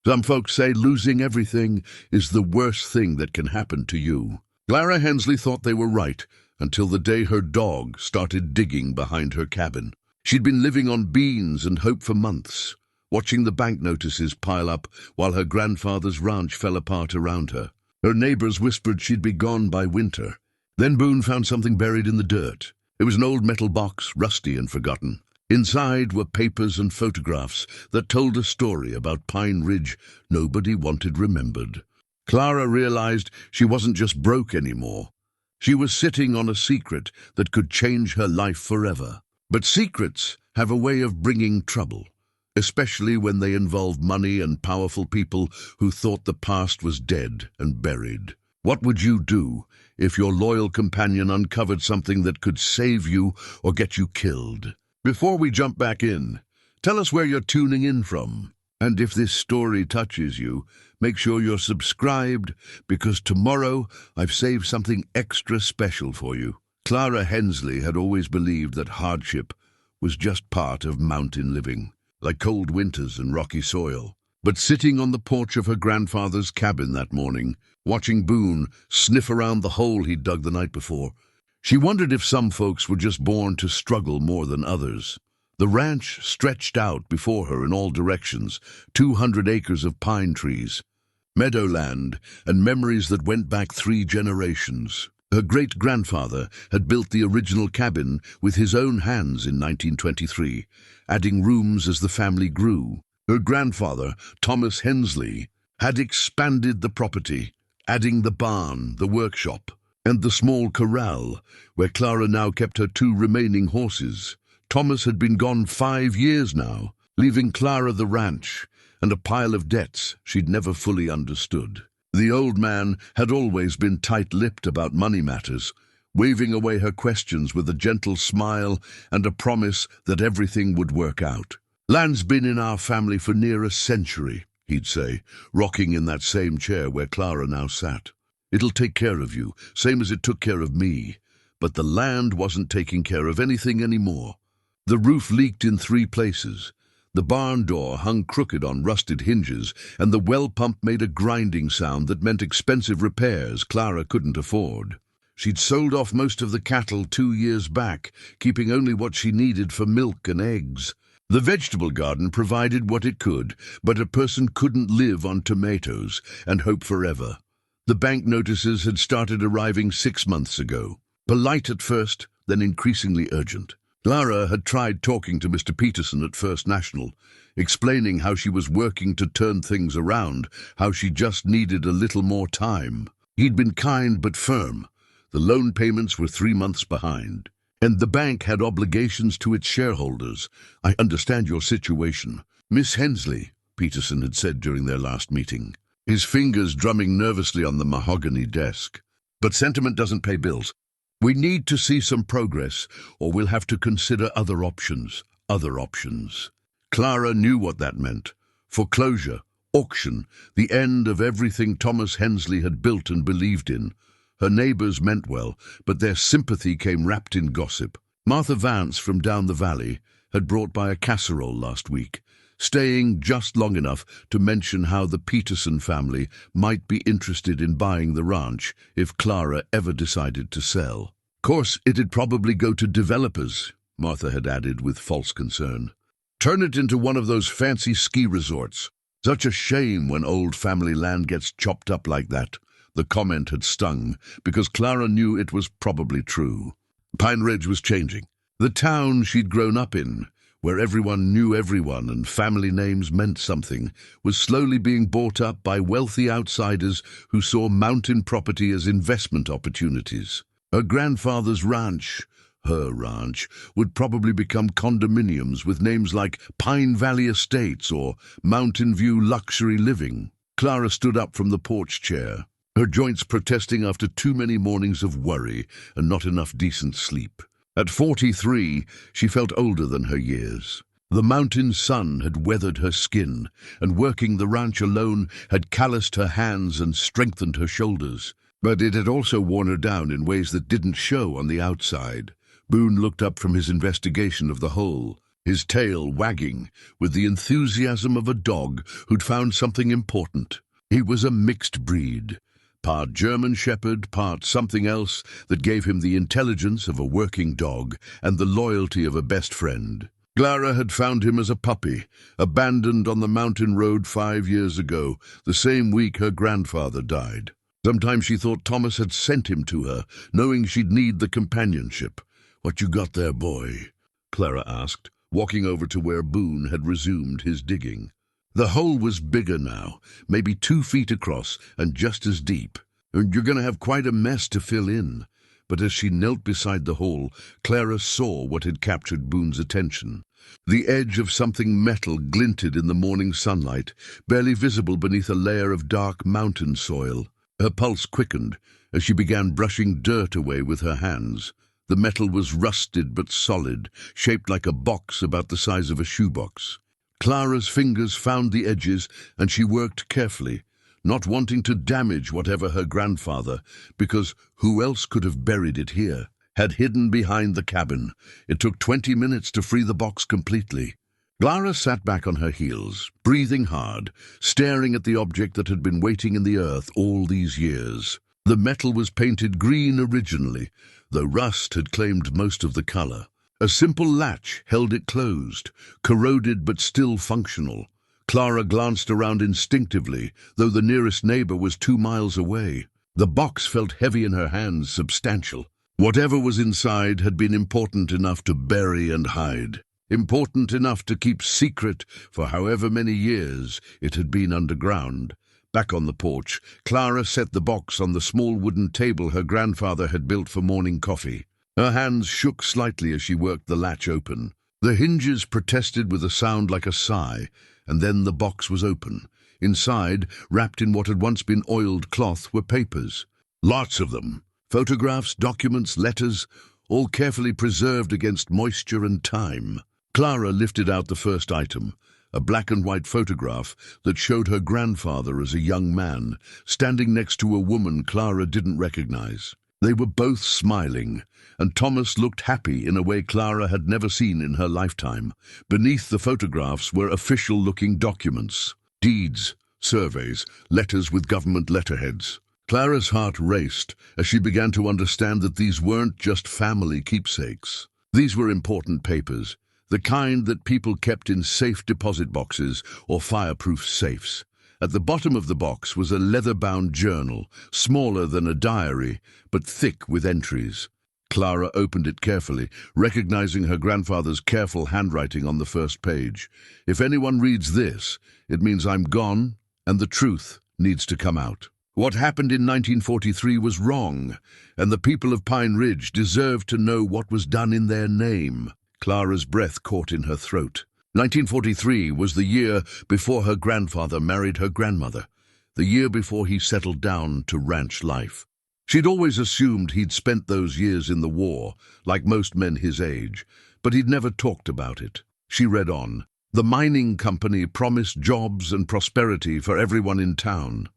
Some folks say losing everything is the worst thing that can happen to you. Clara Hensley thought they were right until the day her dog started digging behind her cabin. She'd been living on beans and hope for months, watching the bank notices pile up while her grandfather's ranch fell apart around her. Her neighbors whispered she'd be gone by winter. Then Boone found something buried in the dirt. It was an old metal box, rusty and forgotten. Inside were papers and photographs that told a story about Pine Ridge nobody wanted remembered. Clara realized she wasn't just broke anymore. She was sitting on a secret that could change her life forever. But secrets have a way of bringing trouble, especially when they involve money and powerful people who thought the past was dead and buried. What would you do if your loyal companion uncovered something that could save you or get you killed? Before we jump back in, tell us where you're tuning in from. And if this story touches you, make sure you're subscribed, because tomorrow I've saved something extra special for you. Clara Hensley had always believed that hardship was just part of mountain living, like cold winters and rocky soil. But sitting on the porch of her grandfather's cabin that morning, watching Boone sniff around the hole he'd dug the night before, she wondered if some folks were just born to struggle more than others. The ranch stretched out before her in all directions, 200 acres of pine trees, meadowland, and memories that went back 3 generations. Her great-grandfather had built the original cabin with his own hands in 1923, adding rooms as the family grew. Her grandfather, Thomas Hensley, had expanded the property, adding the barn, the workshop, and the small corral, where Clara now kept her 2 remaining horses. Thomas had been gone 5 years now, leaving Clara the ranch and a pile of debts she'd never fully understood. The old man had always been tight-lipped about money matters, waving away her questions with a gentle smile and a promise that everything would work out. "Land's been in our family for near a century," he'd say, rocking in that same chair where Clara now sat. "It'll take care of you, same as it took care of me." But the land wasn't taking care of anything anymore. The roof leaked in 3 places. The barn door hung crooked on rusted hinges, and the well pump made a grinding sound that meant expensive repairs Clara couldn't afford. She'd sold off most of the cattle 2 years back, keeping only what she needed for milk and eggs. The vegetable garden provided what it could, but a person couldn't live on tomatoes and hope forever. The bank notices had started arriving 6 months ago. Polite at first, then increasingly urgent. Clara had tried talking to Mr. Peterson at First National, explaining how she was working to turn things around, how she just needed a little more time. He'd been kind but firm. The loan payments were 3 months behind, and the bank had obligations to its shareholders. "I understand your situation, Miss Hensley," Peterson had said during their last meeting, his fingers drumming nervously on the mahogany desk. "But sentiment doesn't pay bills. We need to see some progress, or we'll have to consider other options. Clara knew what that meant. Foreclosure, auction, the end of everything Thomas Hensley had built and believed in. Her neighbors meant well, but their sympathy came wrapped in gossip. Martha Vance from down the valley had brought by a casserole last week, staying just long enough to mention how the Peterson family might be interested in buying the ranch if Clara ever decided to sell. "Course, it'd probably go to developers," Martha had added with false concern. "Turn it into one of those fancy ski resorts. Such a shame when old family land gets chopped up like that." The comment had stung, because Clara knew it was probably true. Pine Ridge was changing. The town she'd grown up in, where everyone knew everyone and family names meant something, was slowly being bought up by wealthy outsiders who saw mountain property as investment opportunities. Her grandfather's ranch, her ranch, would probably become condominiums with names like Pine Valley Estates or Mountain View Luxury Living. Clara stood up from the porch chair, her joints protesting after too many mornings of worry and not enough decent sleep. At 43, she felt older than her years. The mountain sun had weathered her skin, and working the ranch alone had calloused her hands and strengthened her shoulders. But it had also worn her down in ways that didn't show on the outside. Boone looked up from his investigation of the hole. his tail wagging with the enthusiasm of a dog who'd found something important. He was a mixed breed, part German shepherd, part something else that gave him the intelligence of a working dog and the loyalty of a best friend. Clara had found him as a puppy, abandoned on the mountain road 5 years ago, the same week her grandfather died. Sometimes she thought Thomas had sent him to her, knowing she'd need the companionship. "What you got there, boy?" Clara asked, walking over to where Boone had resumed his digging. The hole was bigger now, maybe 2 feet across and just as deep. "And you're going to have quite a mess to fill in." But as she knelt beside the hole, Clara saw what had captured Boone's attention. The edge of something metal glinted in the morning sunlight, barely visible beneath a layer of dark mountain soil. Her pulse quickened as she began brushing dirt away with her hands. The metal was rusted but solid, shaped like a box about the size of a shoebox. Clara's fingers found the edges, and she worked carefully, not wanting to damage whatever her grandfather, because who else could have buried it here, had hidden behind the cabin. It took 20 minutes to free the box completely. Clara sat back on her heels, breathing hard, staring at the object that had been waiting in the earth all these years. The metal was painted green originally, though rust had claimed most of the color. A simple latch held it closed, corroded but still functional. Clara glanced around instinctively, though the nearest neighbor was 2 miles away. The box felt heavy in her hands, substantial. Whatever was inside had been important enough to bury and hide, important enough to keep secret for however many years it had been underground. Back on the porch, Clara set the box on the small wooden table her grandfather had built for morning coffee. Her hands shook slightly as she worked the latch open. The hinges protested with a sound like a sigh, and then the box was open. Inside, wrapped in what had once been oiled cloth, were papers. Lots of them. Photographs, documents, letters, all carefully preserved against moisture and time. Clara lifted out the first item, a black and white photograph that showed her grandfather as a young man, standing next to a woman Clara didn't recognize. They were both smiling, and Thomas looked happy in a way Clara had never seen in her lifetime. Beneath the photographs were official-looking documents, deeds, surveys, letters with government letterheads. Clara's heart raced as she began to understand that these weren't just family keepsakes. These were important papers, the kind that people kept in safe deposit boxes or fireproof safes. At the bottom of the box was a leather-bound journal, smaller than a diary, but thick with entries. Clara opened it carefully, recognizing her grandfather's careful handwriting on the first page. "If anyone reads this, it means I'm gone, and the truth needs to come out. What happened in 1943 was wrong, and the people of Pine Ridge deserve to know what was done in their name." Clara's breath caught in her throat. 1943 was the year before her grandfather married her grandmother, the year before he settled down to ranch life. She'd always assumed he'd spent those years in the war, like most men his age, but he'd never talked about it. She read on. The mining company promised jobs and prosperity for everyone in town.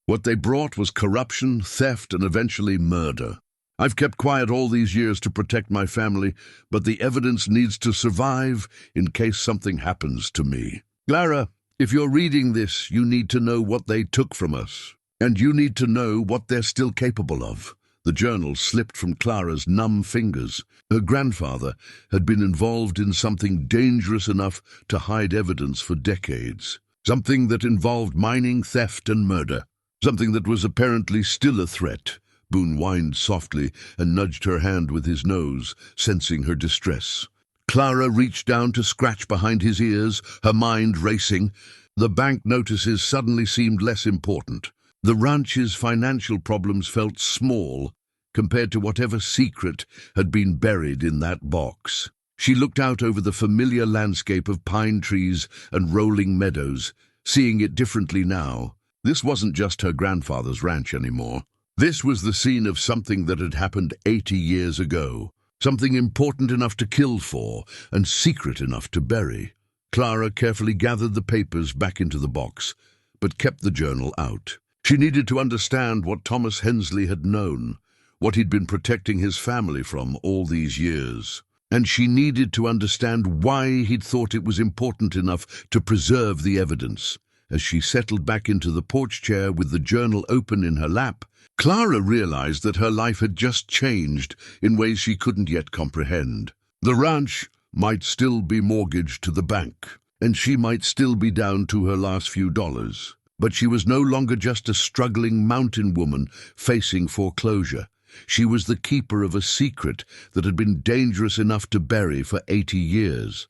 What they brought was corruption, theft, and eventually murder. I've kept quiet all these years to protect my family, but the evidence needs to survive in case something happens to me. Clara, if you're reading this, you need to know what they took from us, and you need to know what they're still capable of. The journal slipped from Clara's numb fingers. Her grandfather had been involved in something dangerous enough to hide evidence for decades. Something that involved mining, theft, and murder. Something that was apparently still a threat. Boone whined softly and nudged her hand with his nose, sensing her distress. Clara reached down to scratch behind his ears, her mind racing. The bank notices suddenly seemed less important. The ranch's financial problems felt small compared to whatever secret had been buried in that box. She looked out over the familiar landscape of pine trees and rolling meadows, seeing it differently now. This wasn't just her grandfather's ranch anymore. This was the scene of something that had happened 80 years ago, something important enough to kill for and secret enough to bury. Clara carefully gathered the papers back into the box, but kept the journal out. She needed to understand what Thomas Hensley had known, what he'd been protecting his family from all these years. and she needed to understand why he'd thought it was important enough to preserve the evidence. As she settled back into the porch chair with the journal open in her lap, Clara realized that her life had just changed in ways she couldn't yet comprehend. The ranch might still be mortgaged to the bank, and she might still be down to her last few dollars. But she was no longer just a struggling mountain woman facing foreclosure. She was the keeper of a secret that had been dangerous enough to bury for 80 years.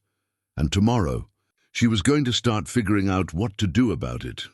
And tomorrow, she was going to start figuring out what to do about it.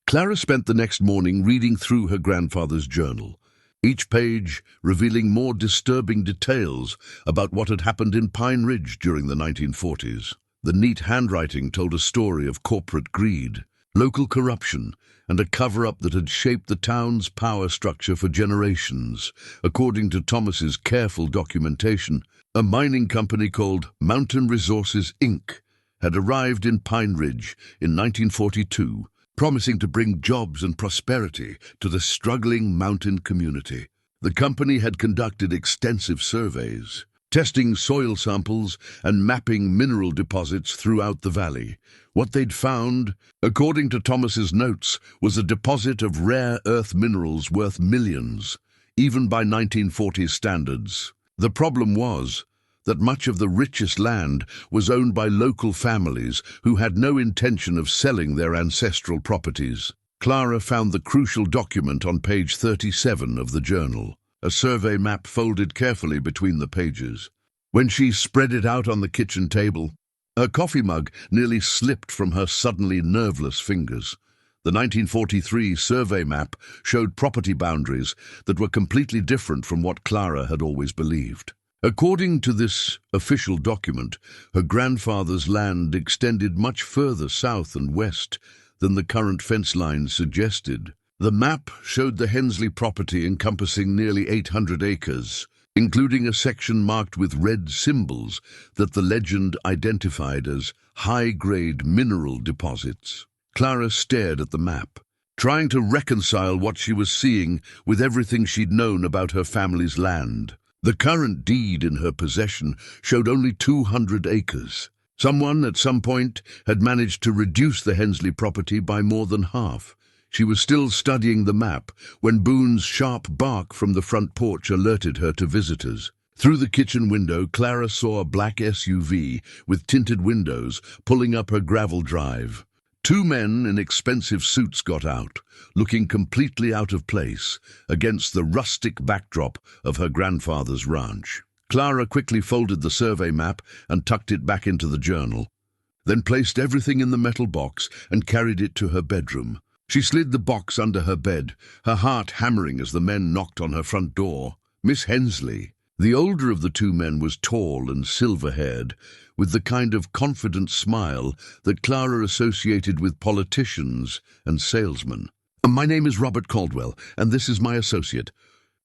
Clara spent the next morning reading through her grandfather's journal, each page revealing more disturbing details about what had happened in Pine Ridge during the 1940s. The neat handwriting told a story of corporate greed, local corruption, and a cover-up that had shaped the town's power structure for generations. According to Thomas's careful documentation, a mining company called Mountain Resources, Inc. had arrived in Pine Ridge in 1942, promising to bring jobs and prosperity to the struggling mountain community. The company had conducted extensive surveys, testing soil samples and mapping mineral deposits throughout the valley. What they'd found, according to Thomas's notes, was a deposit of rare earth minerals worth millions, even by 1940s standards. The problem was that much of the richest land was owned by local families who had no intention of selling their ancestral properties. Clara found the crucial document on page 37 of the journal, a survey map folded carefully between the pages. When she spread it out on the kitchen table, her coffee mug nearly slipped from her suddenly nerveless fingers. The 1943 survey map showed property boundaries that were completely different from what Clara had always believed. According to this official document, her grandfather's land extended much further south and west than the current fence lines suggested. The map showed the Hensley property encompassing nearly 800 acres, including a section marked with red symbols that the legend identified as high-grade mineral deposits. Clara stared at the map, trying to reconcile what she was seeing with everything she'd known about her family's land. The current deed in her possession showed only 200 acres. Someone at some point had managed to reduce the Hensley property by more than half. She was still studying the map when Boone's sharp bark from the front porch alerted her to visitors. Through the kitchen window, Clara saw a black SUV with tinted windows pulling up her gravel drive. Two men in expensive suits got out, looking completely out of place against the rustic backdrop of her grandfather's ranch. Clara quickly folded the survey map and tucked it back into the journal, then placed everything in the metal box and carried it to her bedroom. She slid the box under her bed, her heart hammering as the men knocked on her front door. Miss Hensley. The older of the two men was tall and silver-haired, with the kind of confident smile that Clara associated with politicians and salesmen. "My name is Robert Caldwell, and this is my associate,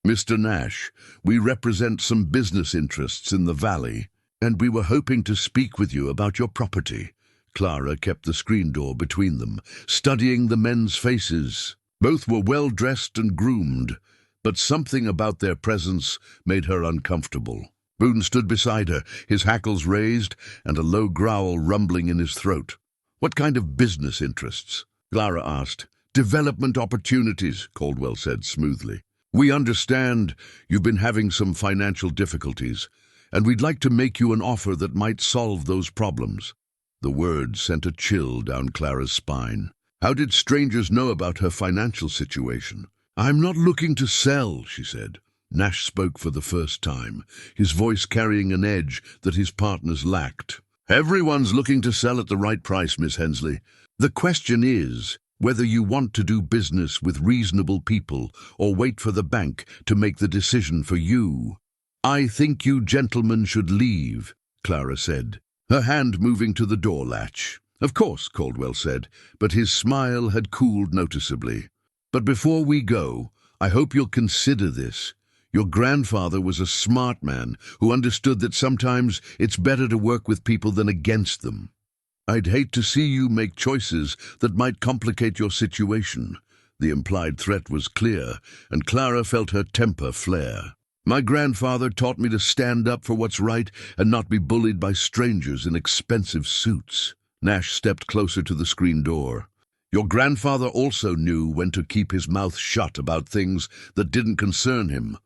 Mr. Nash. We represent some business interests in the valley, and we were hoping to speak with you about your property." Clara kept the screen door between them, studying the men's faces. Both were well-dressed and groomed, but something about their presence made her uncomfortable. Boone stood beside her, his hackles raised and a low growl rumbling in his throat. "What kind of business interests?" Clara asked. "Development opportunities," Caldwell said smoothly. "We understand you've been having some financial difficulties, and we'd like to make you an offer that might solve those problems." The words sent a chill down Clara's spine. How did strangers know about her financial situation? "I'm not looking to sell," she said. Nash spoke for the first time, his voice carrying an edge that his partners lacked. "Everyone's looking to sell at the right price, Miss Hensley. The question is whether you want to do business with reasonable people or wait for the bank to make the decision for you." "I think you gentlemen should leave," Clara said, her hand moving to the door latch. "Of course," Caldwell said, but his smile had cooled noticeably. "But before we go, I hope you'll consider this. Your grandfather was a smart man who understood that sometimes it's better to work with people than against them. I'd hate to see you make choices that might complicate your situation." The implied threat was clear, and Clara felt her temper flare. My grandfather taught me to stand up for what's right and not be bullied by strangers in expensive suits. Nash stepped closer to the screen door. Your grandfather also knew when to keep his mouth shut about things that didn't concern him.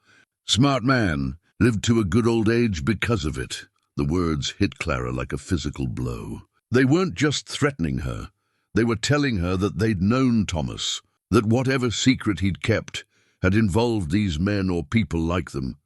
Smart man, lived to a good old age because of it. The words hit Clara like a physical blow. They weren't just threatening her. They were telling her that they'd known Thomas, that whatever secret he'd kept had involved these men or people like them.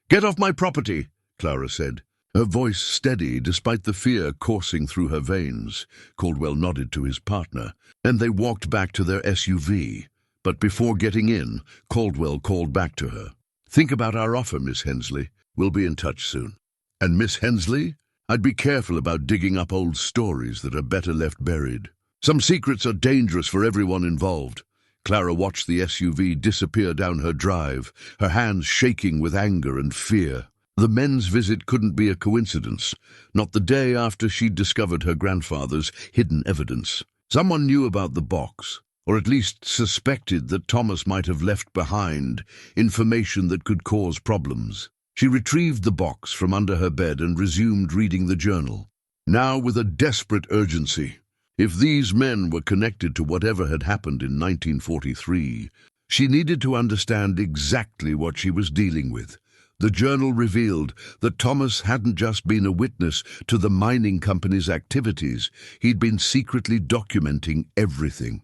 "Get off my property," Clara said, her voice steady despite the fear coursing through her veins. Caldwell nodded to his partner, and they walked back to their SUV. But before getting in, Caldwell called back to her. "Think about our offer, Miss Hensley. We'll be in touch soon." "And Miss Hensley? I'd be careful about digging up old stories that are better left buried. Some secrets are dangerous for everyone involved." Clara watched the SUV disappear down her drive, her hands shaking with anger and fear. The men's visit couldn't be a coincidence, not the day after she'd discovered her grandfather's hidden evidence. Someone knew about the box, or at least suspected that Thomas might have left behind information that could cause problems. She retrieved the box from under her bed and resumed reading the journal, now with a desperate urgency. If these men were connected to whatever had happened in 1943, she needed to understand exactly what she was dealing with. The journal revealed that Thomas hadn't just been a witness to the mining company's activities, he'd been secretly documenting everything.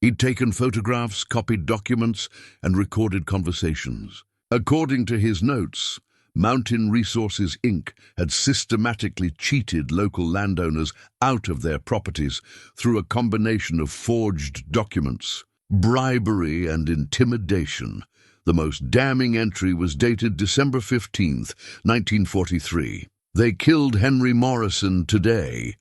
He'd taken photographs, copied documents, and recorded conversations. According to his notes, Mountain Resources, Inc. had systematically cheated local landowners out of their properties through a combination of forged documents, bribery, and intimidation. The most damning entry was dated December 15th, 1943. "They killed Henry Morrison today.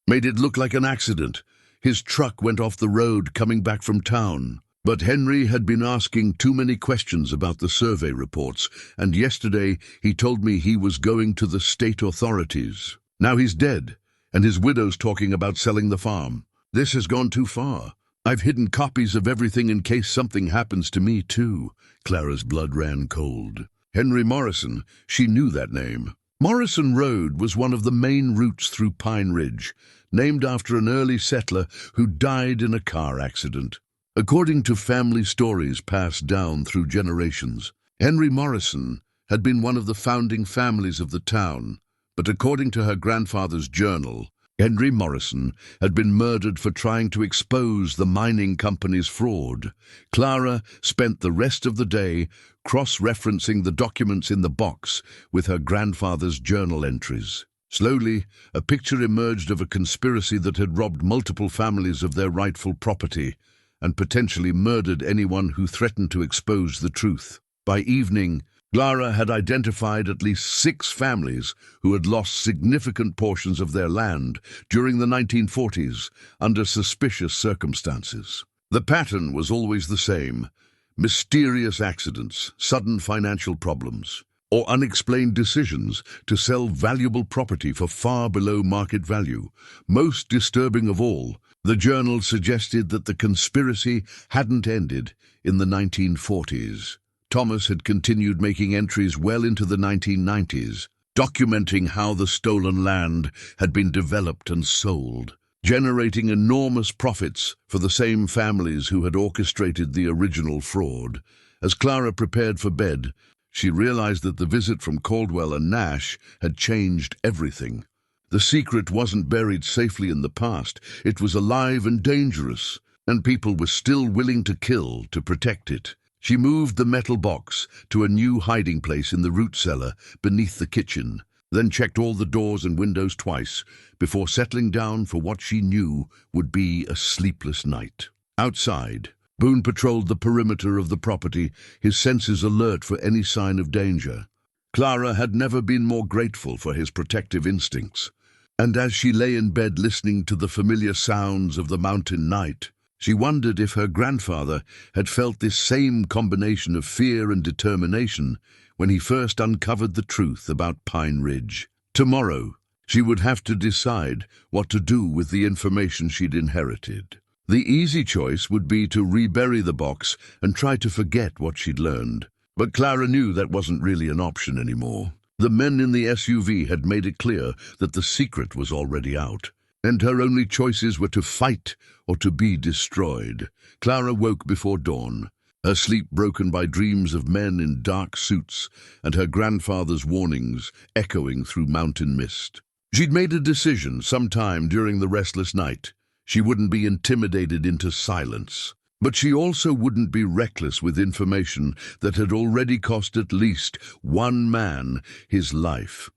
Made it look like an accident. His truck went off the road coming back from town. But Henry had been asking too many questions about the survey reports, and yesterday he told me he was going to the state authorities. Now he's dead, and his widow's talking about selling the farm. This has gone too far. I've hidden copies of everything in case something happens to me, too." Clara's blood ran cold. Henry Morrison, she knew that name. Morrison Road was one of the main routes through Pine Ridge, named after an early settler who died in a car accident. According to family stories passed down through generations, Henry Morrison had been one of the founding families of the town, but according to her grandfather's journal, Henry Morrison had been murdered for trying to expose the mining company's fraud. Clara spent the rest of the day cross-referencing the documents in the box with her grandfather's journal entries. Slowly, a picture emerged of a conspiracy that had robbed multiple families of their rightful property and potentially murdered anyone who threatened to expose the truth. By evening, Clara had identified at least 6 families who had lost significant portions of their land during the 1940s under suspicious circumstances. The pattern was always the same: mysterious accidents, sudden financial problems, or unexplained decisions to sell valuable property for far below market value. Most disturbing of all, the journal suggested that the conspiracy hadn't ended in the 1940s. Thomas had continued making entries well into the 1990s, documenting how the stolen land had been developed and sold, generating enormous profits for the same families who had orchestrated the original fraud. As Clara prepared for bed, she realized that the visit from Caldwell and Nash had changed everything. The secret wasn't buried safely in the past. It was alive and dangerous, and people were still willing to kill to protect it. She moved the metal box to a new hiding place in the root cellar beneath the kitchen, then checked all the doors and windows twice before settling down for what she knew would be a sleepless night. Outside, Boone patrolled the perimeter of the property, his senses alert for any sign of danger. Clara had never been more grateful for his protective instincts, and as she lay in bed listening to the familiar sounds of the mountain night, she wondered if her grandfather had felt this same combination of fear and determination when he first uncovered the truth about Pine Ridge. Tomorrow, she would have to decide what to do with the information she'd inherited. The easy choice would be to rebury the box and try to forget what she'd learned. But Clara knew that wasn't really an option anymore. The men in the SUV had made it clear that the secret was already out, and her only choices were to fight or to be destroyed. Clara woke before dawn, her sleep broken by dreams of men in dark suits and her grandfather's warnings echoing through mountain mist. She'd made a decision sometime during the restless night. She wouldn't be intimidated into silence. But she also wouldn't be reckless with information that had already cost at least one man his life.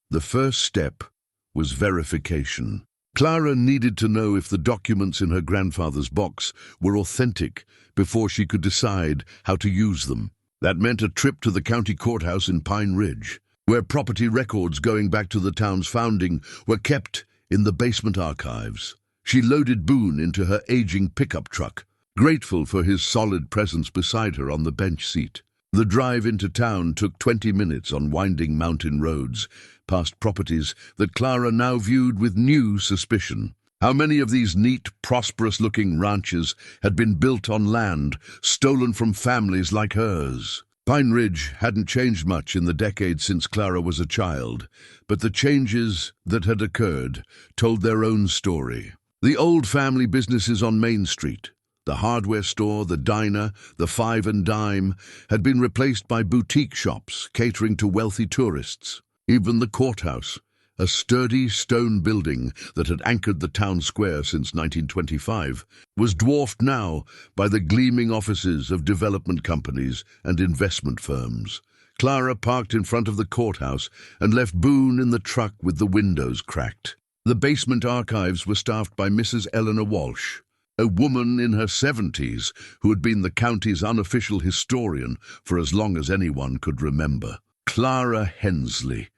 The first step was verification. Clara needed to know if the documents in her grandfather's box were authentic before she could decide how to use them. That meant a trip to the county courthouse in Pine Ridge, where property records going back to the town's founding were kept in the basement archives. She loaded Boone into her aging pickup truck, grateful for his solid presence beside her on the bench seat. The drive into town took 20 minutes on winding mountain roads, past properties that Clara now viewed with new suspicion. How many of these neat, prosperous-looking ranches had been built on land stolen from families like hers? Pine Ridge hadn't changed much in the decades since Clara was a child, but the changes that had occurred told their own story. The old family businesses on Main Street, the hardware store, the diner, the Five and Dime, had been replaced by boutique shops catering to wealthy tourists. Even the courthouse, a sturdy stone building that had anchored the town square since 1925, was dwarfed now by the gleaming offices of development companies and investment firms. Clara parked in front of the courthouse and left Boone in the truck with the windows cracked. The basement archives were staffed by Mrs. Eleanor Walsh, a woman in her 70s who had been the county's unofficial historian for as long as anyone could remember. Clara Hensley,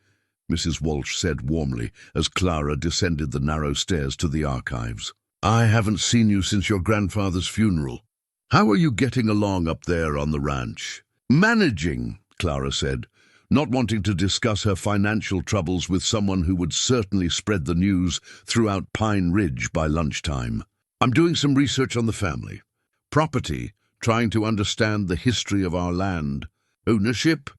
Mrs. Walsh said warmly as Clara descended the narrow stairs to the archives. I haven't seen you since your grandfather's funeral. How are you getting along up there on the ranch? Managing, Clara said, not wanting to discuss her financial troubles with someone who would certainly spread the news throughout Pine Ridge by lunchtime. I'm doing some research on the family. Property, trying to understand the history of our land. Ownership?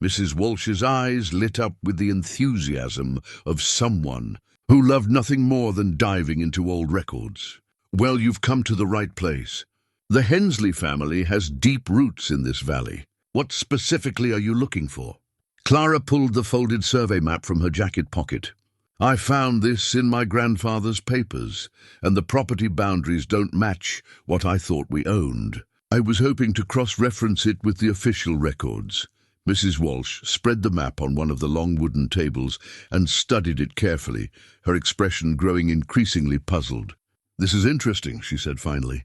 Mrs. Walsh's eyes lit up with the enthusiasm of someone who loved nothing more than diving into old records. Well, you've come to the right place. The Hensley family has deep roots in this valley. What specifically are you looking for? Clara pulled the folded survey map from her jacket pocket. I found this in my grandfather's papers, and the property boundaries don't match what I thought we owned. I was hoping to cross-reference it with the official records. Mrs. Walsh spread the map on one of the long wooden tables and studied it carefully, her expression growing increasingly puzzled. This is interesting, she said finally.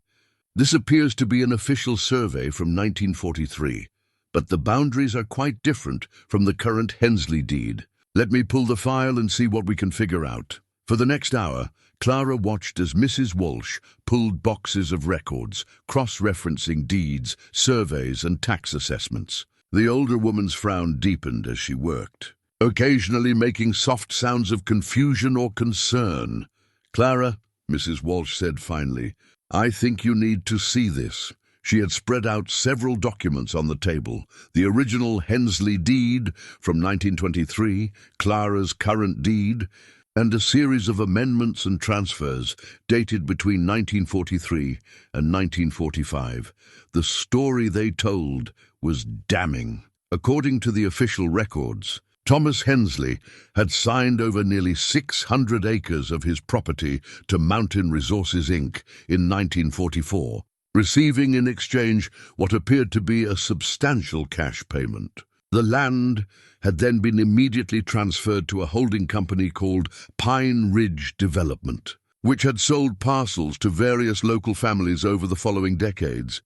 This appears to be an official survey from 1943, but the boundaries are quite different from the current Hensley deed. Let me pull the file and see what we can figure out. For the next hour, Clara watched as Mrs. Walsh pulled boxes of records, cross-referencing deeds, surveys, and tax assessments. The older woman's frown deepened as she worked, occasionally making soft sounds of confusion or concern. Clara, Mrs. Walsh said finally, I think you need to see this. She had spread out several documents on the table, the original Hensley deed from 1923, Clara's current deed, and a series of amendments and transfers dated between 1943 and 1945. The story they told was damning. According to the official records, Thomas Hensley had signed over nearly 600 acres of his property to Mountain Resources, Inc. in 1944, receiving in exchange what appeared to be a substantial cash payment. The land had then been immediately transferred to a holding company called Pine Ridge Development, which had sold parcels to various local families over the following decades.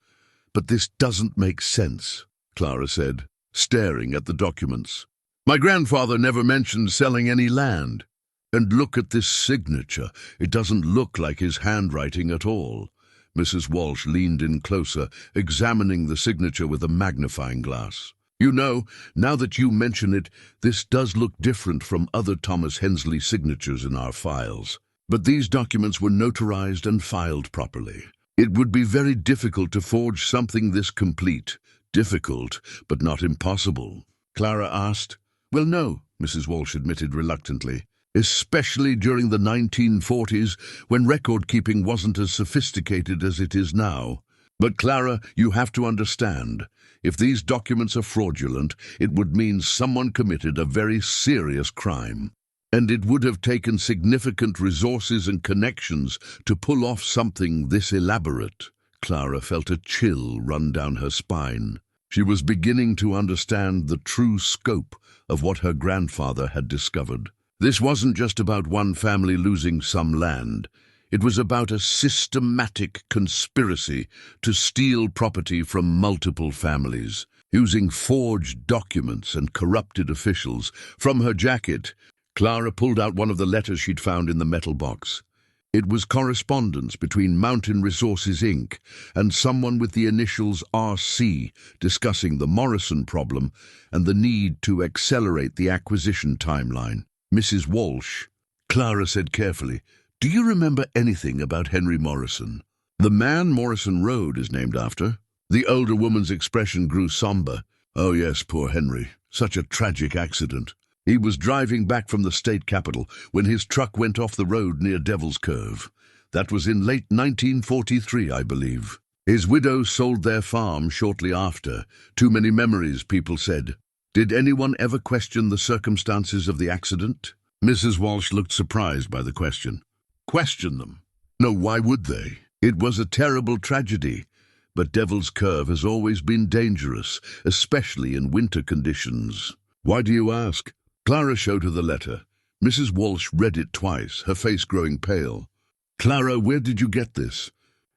But this doesn't make sense, Clara said, staring at the documents. My grandfather never mentioned selling any land. And look at this signature. It doesn't look like his handwriting at all. Mrs. Walsh leaned in closer, examining the signature with a magnifying glass. You know, now that you mention it, this does look different from other Thomas Hensley signatures in our files. But these documents were notarized and filed properly. It would be very difficult to forge something this complete. Difficult, but not impossible. Clara asked. Well, no, Mrs. Walsh admitted reluctantly, especially during the 1940s when record-keeping wasn't as sophisticated as it is now. But Clara, you have to understand, if these documents are fraudulent, it would mean someone committed a very serious crime. And it would have taken significant resources and connections to pull off something this elaborate. Clara felt a chill run down her spine. She was beginning to understand the true scope of what her grandfather had discovered. This wasn't just about one family losing some land. It was about a systematic conspiracy to steal property from multiple families, using forged documents and corrupted officials. From her jacket, Clara pulled out one of the letters she'd found in the metal box. It was correspondence between Mountain Resources, Inc. and someone with the initials RC discussing the Morrison problem and the need to accelerate the acquisition timeline. Mrs. Walsh, Clara said carefully, do you remember anything about Henry Morrison? The man Morrison Road is named after. The older woman's expression grew somber. Oh yes, poor Henry. Such a tragic accident. He was driving back from the state capitol when his truck went off the road near Devil's Curve. That was in late 1943, I believe. His widow sold their farm shortly after. Too many memories, people said. Did anyone ever question the circumstances of the accident? Mrs. Walsh looked surprised by the question. Question them? No, why would they? It was a terrible tragedy. But Devil's Curve has always been dangerous, especially in winter conditions. Why do you ask? Clara showed her the letter. Mrs. Walsh read it twice, her face growing pale. Clara, where did you get this?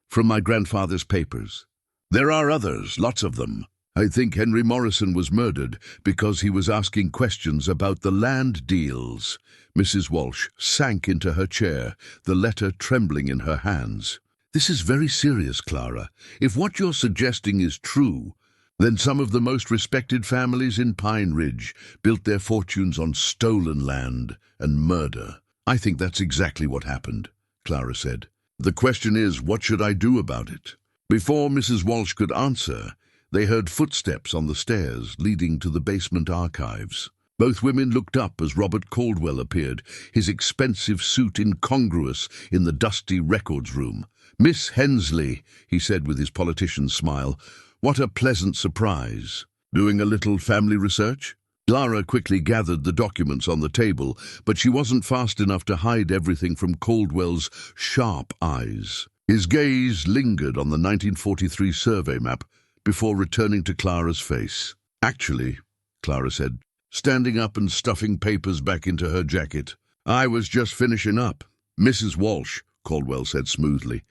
From my grandfather's papers. There are others, lots of them. I think Henry Morrison was murdered because he was asking questions about the land deals. Mrs. Walsh sank into her chair, the letter trembling in her hands. This is very serious, Clara. If what you're suggesting is true, then some of the most respected families in Pine Ridge built their fortunes on stolen land and murder. I think that's exactly what happened, Clara said. The question is, what should I do about it? Before Mrs. Walsh could answer, they heard footsteps on the stairs leading to the basement archives. Both women looked up as Robert Caldwell appeared, his expensive suit incongruous in the dusty records room. Miss Hensley, he said with his politician's smile, what a pleasant surprise. Doing a little family research? Clara quickly gathered the documents on the table, but she wasn't fast enough to hide everything from Caldwell's sharp eyes. His gaze lingered on the 1943 survey map before returning to Clara's face. Actually, Clara said, standing up and stuffing papers back into her jacket, I was just finishing up. Mrs. Walsh, Caldwell said smoothly,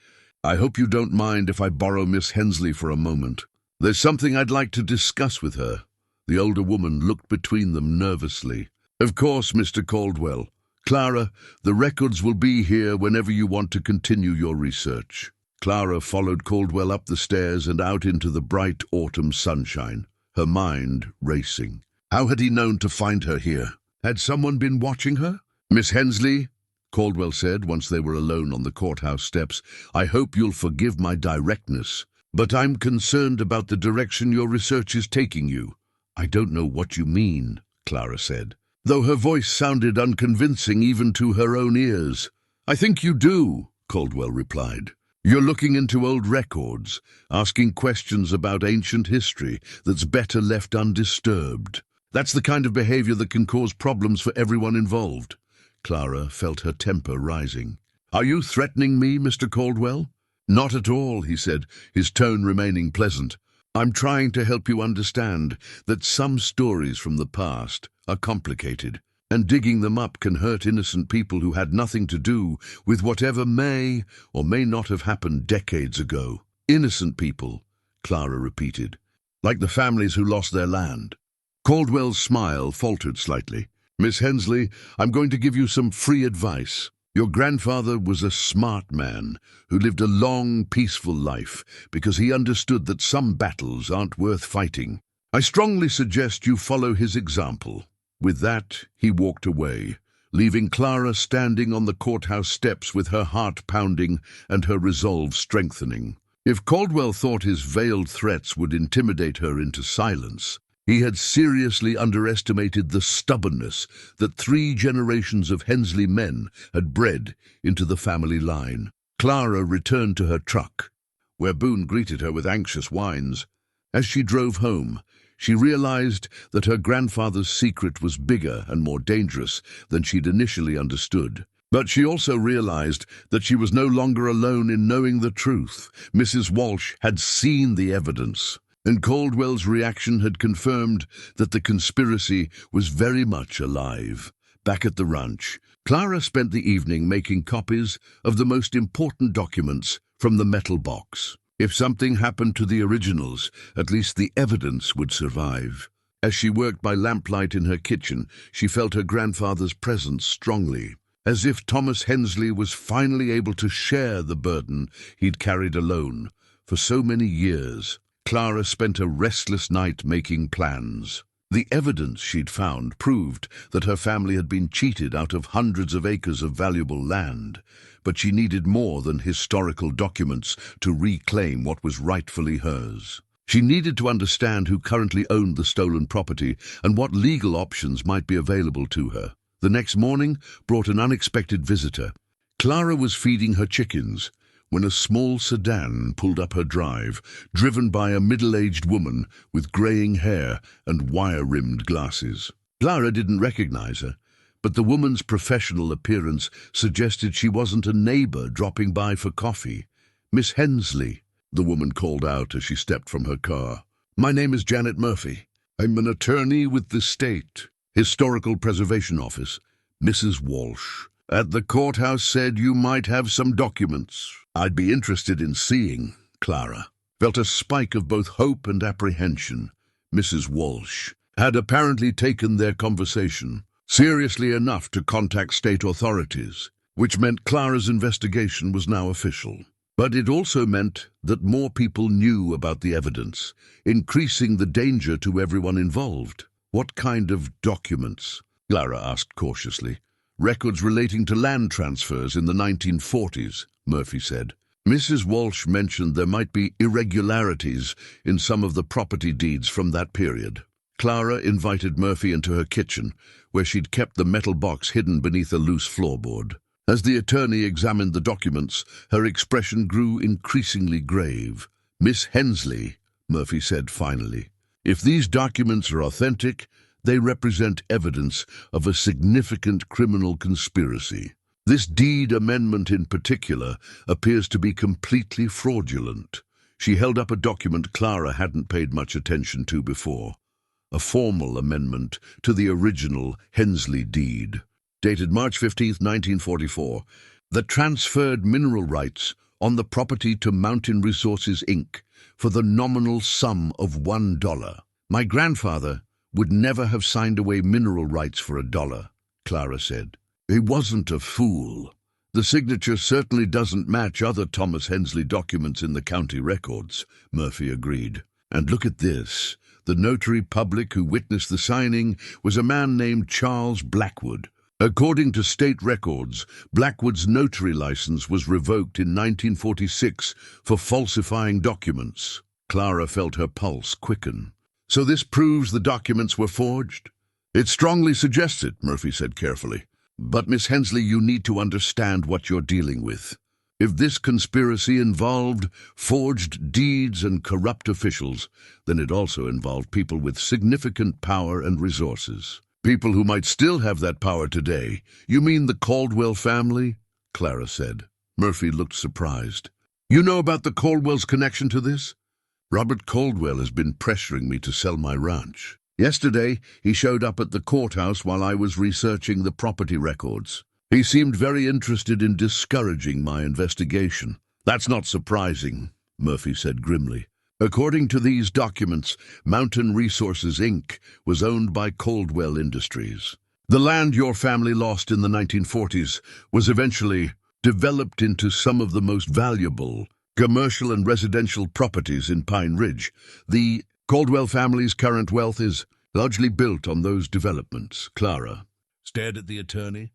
I hope you don't mind if I borrow Miss Hensley for a moment. There's something I'd like to discuss with her. The older woman looked between them nervously. Of course, Mr. Caldwell. Clara, the records will be here whenever you want to continue your research. Clara followed Caldwell up the stairs and out into the bright autumn sunshine, her mind racing. How had he known to find her here? Had someone been watching her? Miss Hensley, Caldwell said once they were alone on the courthouse steps, I hope you'll forgive my directness, but I'm concerned about the direction your research is taking you. I don't know what you mean, Clara said, though her voice sounded unconvincing even to her own ears. I think you do, Caldwell replied. You're looking into old records, asking questions about ancient history that's better left undisturbed. That's the kind of behavior that can cause problems for everyone involved. Clara felt her temper rising. Are you threatening me, Mr. Caldwell? Not at all, he said, his tone remaining pleasant. I'm trying to help you understand that some stories from the past are complicated, and digging them up can hurt innocent people who had nothing to do with whatever may or may not have happened decades ago. Innocent people, Clara repeated, like the families who lost their land. Caldwell's smile faltered slightly. Miss Hensley, I'm going to give you some free advice. Your grandfather was a smart man who lived a long, peaceful life because he understood that some battles aren't worth fighting. I strongly suggest you follow his example. With that, he walked away, leaving Clara standing on the courthouse steps with her heart pounding and her resolve strengthening. If Caldwell thought his veiled threats would intimidate her into silence, he had seriously underestimated the stubbornness that 3 generations of Hensley men had bred into the family line. Clara returned to her truck, where Boone greeted her with anxious whines. As she drove home, she realized that her grandfather's secret was bigger and more dangerous than she'd initially understood. But she also realized that she was no longer alone in knowing the truth. Mrs. Walsh had seen the evidence, and Caldwell's reaction had confirmed that the conspiracy was very much alive. Back at the ranch, Clara spent the evening making copies of the most important documents from the metal box. If something happened to the originals, at least the evidence would survive. As she worked by lamplight in her kitchen, she felt her grandfather's presence strongly, as if Thomas Hensley was finally able to share the burden he'd carried alone for so many years. Clara spent a restless night making plans. The evidence she'd found proved that her family had been cheated out of hundreds of acres of valuable land, but she needed more than historical documents to reclaim what was rightfully hers. She needed to understand who currently owned the stolen property and what legal options might be available to her. The next morning brought an unexpected visitor. Clara was feeding her chickens when a small sedan pulled up her drive, driven by a middle-aged woman with graying hair and wire-rimmed glasses. Clara didn't recognize her, but the woman's professional appearance suggested she wasn't a neighbor dropping by for coffee. "Miss Hensley," the woman called out as she stepped from her car. "My name is Janet Murphy. I'm an attorney with the State Historical Preservation Office. Mrs. Walsh at the courthouse said you might have some documents I'd be interested in seeing." Clara felt a spike of both hope and apprehension. Mrs. Walsh had apparently taken their conversation seriously enough to contact state authorities, which meant Clara's investigation was now official. But it also meant that more people knew about the evidence, increasing the danger to everyone involved. "What kind of documents?" Clara asked cautiously. "Records relating to land transfers in the 1940s, Murphy said. Mrs. Walsh mentioned there might be irregularities in some of the property deeds from that period. Clara invited Murphy into her kitchen, where she'd kept the metal box hidden beneath a loose floorboard. As the attorney examined the documents, her expression grew increasingly grave. "Miss Hensley," Murphy said finally, "if these documents are authentic, they represent evidence of a significant criminal conspiracy. This deed amendment in particular appears to be completely fraudulent." She held up a document Clara hadn't paid much attention to before. A formal amendment to the original Hensley deed, dated March 15, 1944, that transferred mineral rights on the property to Mountain Resources, Inc. for the nominal sum of $1. "My grandfather would never have signed away mineral rights for $1, Clara said. "He wasn't a fool. The signature certainly doesn't match other Thomas Hensley documents in the county records," Murphy agreed. "And look at this. The notary public who witnessed the signing was a man named Charles Blackwood. According to state records, Blackwood's notary license was revoked in 1946 for falsifying documents." Clara felt her pulse quicken. "So this proves the documents were forged?" "It strongly suggests it," Murphy said carefully. "But, Miss Hensley, you need to understand what you're dealing with. If this conspiracy involved forged deeds and corrupt officials, then it also involved people with significant power and resources. People who might still have that power today." "You mean the Caldwell family?" Clara said. Murphy looked surprised. "You know about the Caldwell's connection to this?" "Robert Caldwell has been pressuring me to sell my ranch. Yesterday, he showed up at the courthouse while I was researching the property records. He seemed very interested in discouraging my investigation." "That's not surprising," Murphy said grimly. "According to these documents, Mountain Resources, Inc. was owned by Caldwell Industries. The land your family lost in the 1940s was eventually developed into some of the most valuable commercial and residential properties in Pine Ridge. The Caldwell family's current wealth is largely built on those developments." Clara stared at the attorney,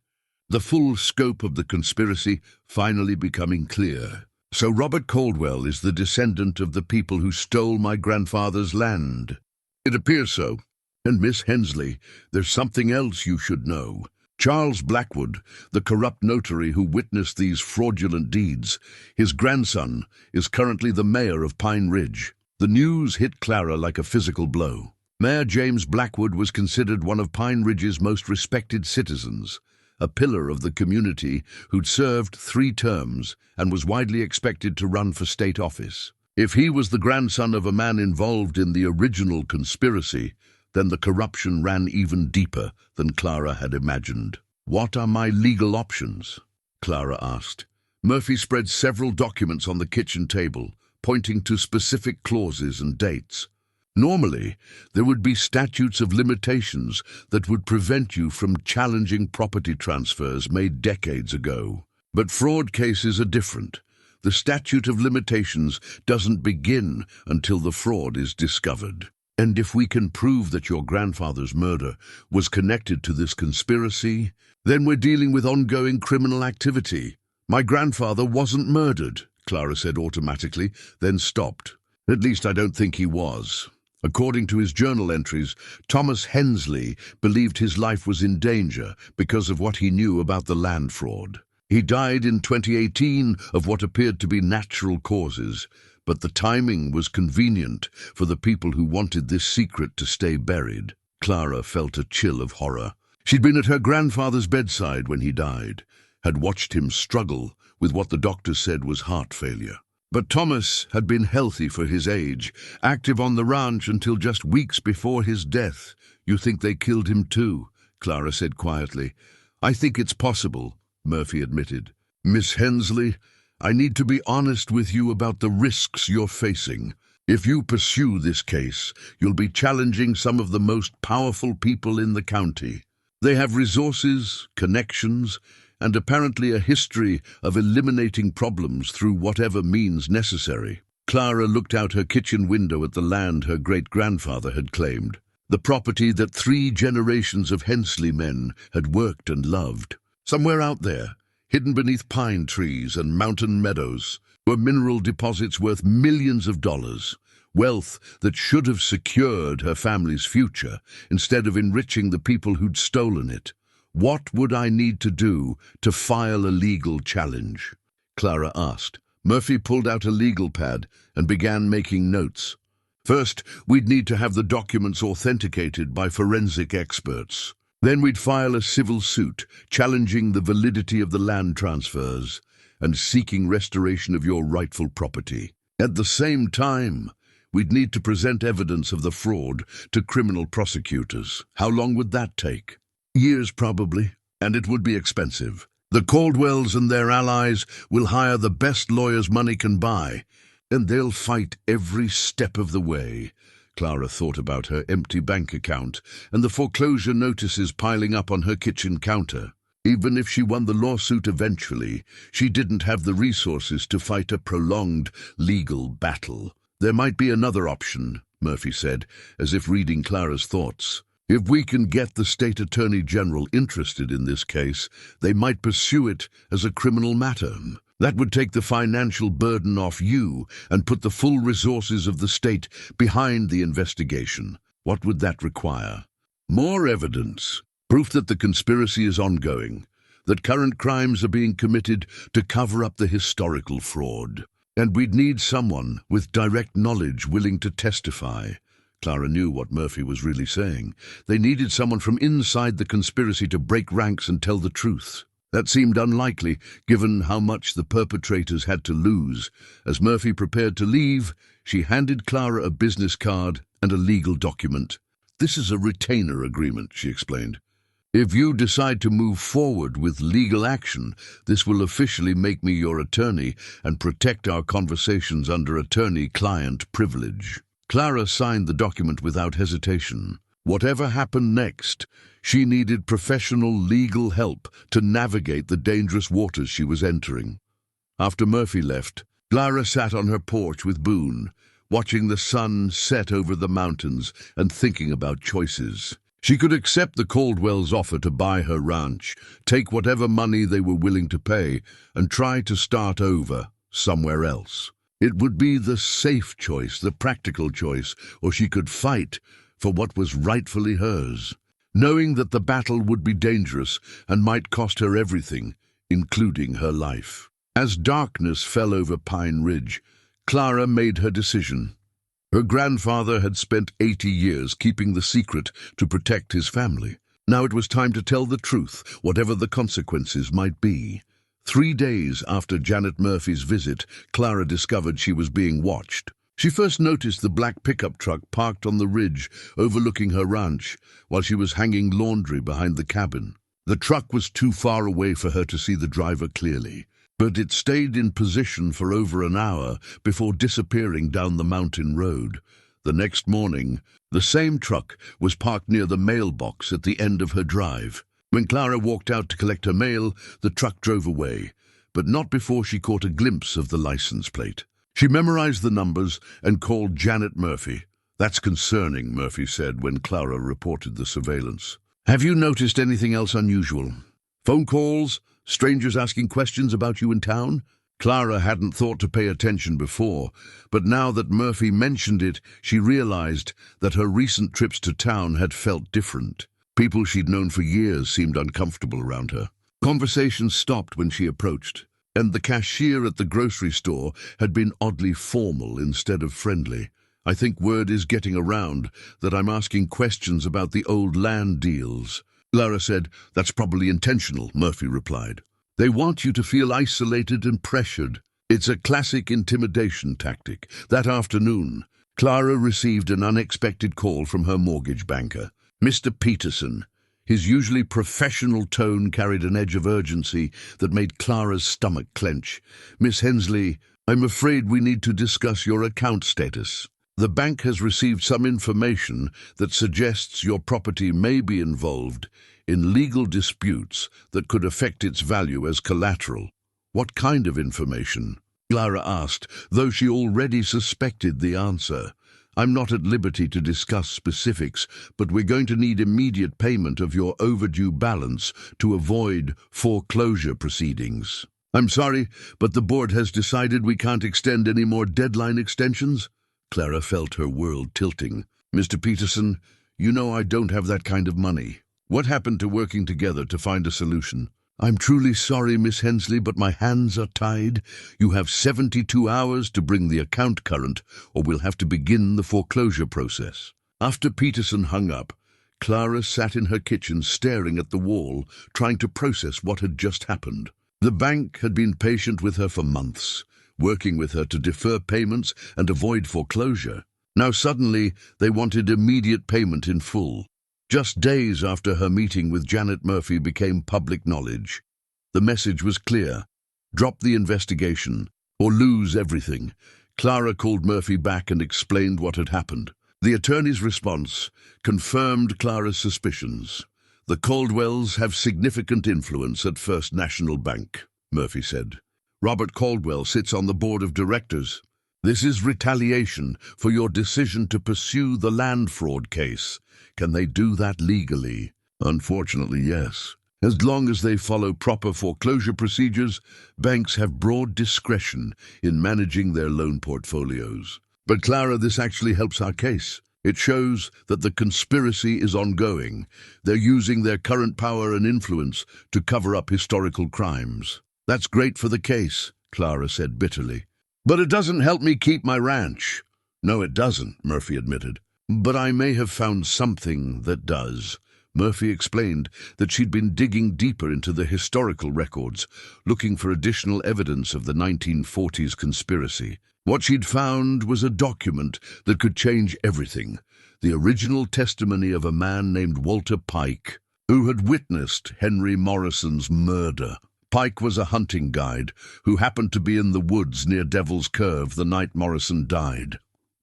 the full scope of the conspiracy finally becoming clear. So Robert Caldwell is the descendant of the people who stole my grandfather's land. It appears so. And Miss Hensley, there's something else you should know. Charles Blackwood, the corrupt notary who witnessed these fraudulent deeds, his grandson, is currently the mayor of Pine Ridge. The news hit Clara like a physical blow. Mayor James Blackwood was considered one of Pine Ridge's most respected citizens, a pillar of the community who'd served 3 terms and was widely expected to run for state office. If he was the grandson of a man involved in the original conspiracy, then the corruption ran even deeper than Clara had imagined. "What are my legal options?" Clara asked. Murphy spread several documents on the kitchen table, pointing to specific clauses and dates. Normally, there would be statutes of limitations that would prevent you from challenging property transfers made decades ago. But fraud cases are different. The statute of limitations doesn't begin until the fraud is discovered. And if we can prove that your grandfather's murder was connected to this conspiracy, then we're dealing with ongoing criminal activity. "My grandfather wasn't murdered," Clara said automatically, then stopped. "At least I don't think he was." According to his journal entries, Thomas Hensley believed his life was in danger because of what he knew about the land fraud. He died in 2018 of what appeared to be natural causes, but the timing was convenient for the people who wanted this secret to stay buried. Clara felt a chill of horror. She'd been at her grandfather's bedside when he died, had watched him struggle with what the doctor said was heart failure. But Thomas had been healthy for his age, active on the ranch until just weeks before his death. "You think they killed him too?" Clara said quietly. "I think it's possible," Murphy admitted. "Miss Hensley, I need to be honest with you about the risks you're facing. If you pursue this case, you'll be challenging some of the most powerful people in the county. They have resources, connections, and apparently a history of eliminating problems through whatever means necessary." Clara looked out her kitchen window at the land her great-grandfather had claimed, the property that 3 generations of Hensley men had worked and loved. Somewhere out there, hidden beneath pine trees and mountain meadows, were mineral deposits worth millions of dollars, wealth that should have secured her family's future instead of enriching the people who'd stolen it. "What would I need to do to file a legal challenge?" Clara asked. Murphy pulled out a legal pad and began making notes. "First, we'd need to have the documents authenticated by forensic experts. Then we'd file a civil suit challenging the validity of the land transfers and seeking restoration of your rightful property. At the same time, we'd need to present evidence of the fraud to criminal prosecutors. How long would that take?" "Years, probably, and it would be expensive. The Caldwells and their allies will hire the best lawyers money can buy, and they'll fight every step of the way." Clara thought about her empty bank account and the foreclosure notices piling up on her kitchen counter. Even if she won the lawsuit eventually, she didn't have the resources to fight a prolonged legal battle. "There might be another option," Murphy said, as if reading Clara's thoughts. "If we can get the state attorney general interested in this case, they might pursue it as a criminal matter. That would take the financial burden off you and put the full resources of the state behind the investigation. What would that require?" "More evidence. Proof that the conspiracy is ongoing, that current crimes are being committed to cover up the historical fraud. And we'd need someone with direct knowledge willing to testify." Clara knew what Murphy was really saying. They needed someone from inside the conspiracy to break ranks and tell the truth. That seemed unlikely, given how much the perpetrators had to lose. As Murphy prepared to leave, she handed Clara a business card and a legal document. "This is a retainer agreement," she explained. "If you decide to move forward with legal action, this will officially make me your attorney and protect our conversations under attorney-client privilege." Clara signed the document without hesitation. Whatever happened next, she needed professional legal help to navigate the dangerous waters she was entering. After Murphy left, Clara sat on her porch with Boone, watching the sun set over the mountains and thinking about choices. She could accept the Caldwells' offer to buy her ranch, take whatever money they were willing to pay, and try to start over. somewhere else. It would be the safe choice, the practical choice, or she could fight for what was rightfully hers, knowing that the battle would be dangerous and might cost her everything, including her life. As darkness fell over Pine Ridge, Clara made her decision. Her grandfather had spent 80 years keeping the secret to protect his family. Now it was time to tell the truth, whatever the consequences might be. 3 days after Janet Murphy's visit, Clara discovered she was being watched. She first noticed the black pickup truck parked on the ridge overlooking her ranch while she was hanging laundry behind the cabin. The truck was too far away for her to see the driver clearly, but it stayed in position for over an hour before disappearing down the mountain road. The next morning, the same truck was parked near the mailbox at the end of her drive. When Clara walked out to collect her mail, the truck drove away, but not before she caught a glimpse of the license plate. She memorized the numbers and called Janet Murphy. "That's concerning," Murphy said when Clara reported the surveillance. "Have you noticed anything else unusual? Phone calls? Strangers asking questions about you in town?" Clara hadn't thought to pay attention before, but now that Murphy mentioned it, she realized that her recent trips to town had felt different. People she'd known for years seemed uncomfortable around her. Conversations stopped when she approached, and the cashier at the grocery store had been oddly formal instead of friendly. "I think word is getting around that I'm asking questions about the old land deals." Clara said, "That's probably intentional," Murphy replied. "They want you to feel isolated and pressured. It's a classic intimidation tactic." That afternoon, Clara received an unexpected call from her mortgage banker, Mr. Peterson. His usually professional tone carried an edge of urgency that made Clara's stomach clench. "Miss Hensley, I'm afraid we need to discuss your account status. The bank has received some information that suggests your property may be involved in legal disputes that could affect its value as collateral." "What kind of information?" Clara asked, though she already suspected the answer. "I'm not at liberty to discuss specifics, but we're going to need immediate payment of your overdue balance to avoid foreclosure proceedings." "I'm sorry, but the board has decided we can't extend any more deadline extensions." Clara felt her world tilting. "Mr. Peterson, you know I don't have that kind of money. What happened to working together to find a solution?" "I'm truly sorry, Miss Hensley, but my hands are tied. You have 72 hours to bring the account current, or we'll have to begin the foreclosure process." After Peterson hung up, Clara sat in her kitchen staring at the wall, trying to process what had just happened. The bank had been patient with her for months, working with her to defer payments and avoid foreclosure. Now suddenly they wanted immediate payment in full. Just days after her meeting with Janet Murphy became public knowledge. The message was clear: drop the investigation or lose everything. Clara called Murphy back and explained what had happened. The attorney's response confirmed Clara's suspicions. "The Caldwells have significant influence at First National Bank," Murphy said. "Robert Caldwell sits on the board of directors. This is retaliation for your decision to pursue the land fraud case. Can they do that legally?" "Unfortunately, yes. As long as they follow proper foreclosure procedures, banks have broad discretion in managing their loan portfolios." "But Clara, this actually helps our case. It shows that the conspiracy is ongoing. They're using their current power and influence to cover up historical crimes." "That's great for the case," Clara said bitterly. "But it doesn't help me keep my ranch." "No, it doesn't," Murphy admitted. "But I may have found something that does." Murphy explained that she'd been digging deeper into the historical records, looking for additional evidence of the 1940s conspiracy. What she'd found was a document that could change everything: the original testimony of a man named Walter Pike, who had witnessed Henry Morrison's murder. Pike was a hunting guide who happened to be in the woods near Devil's Curve the night Morrison died,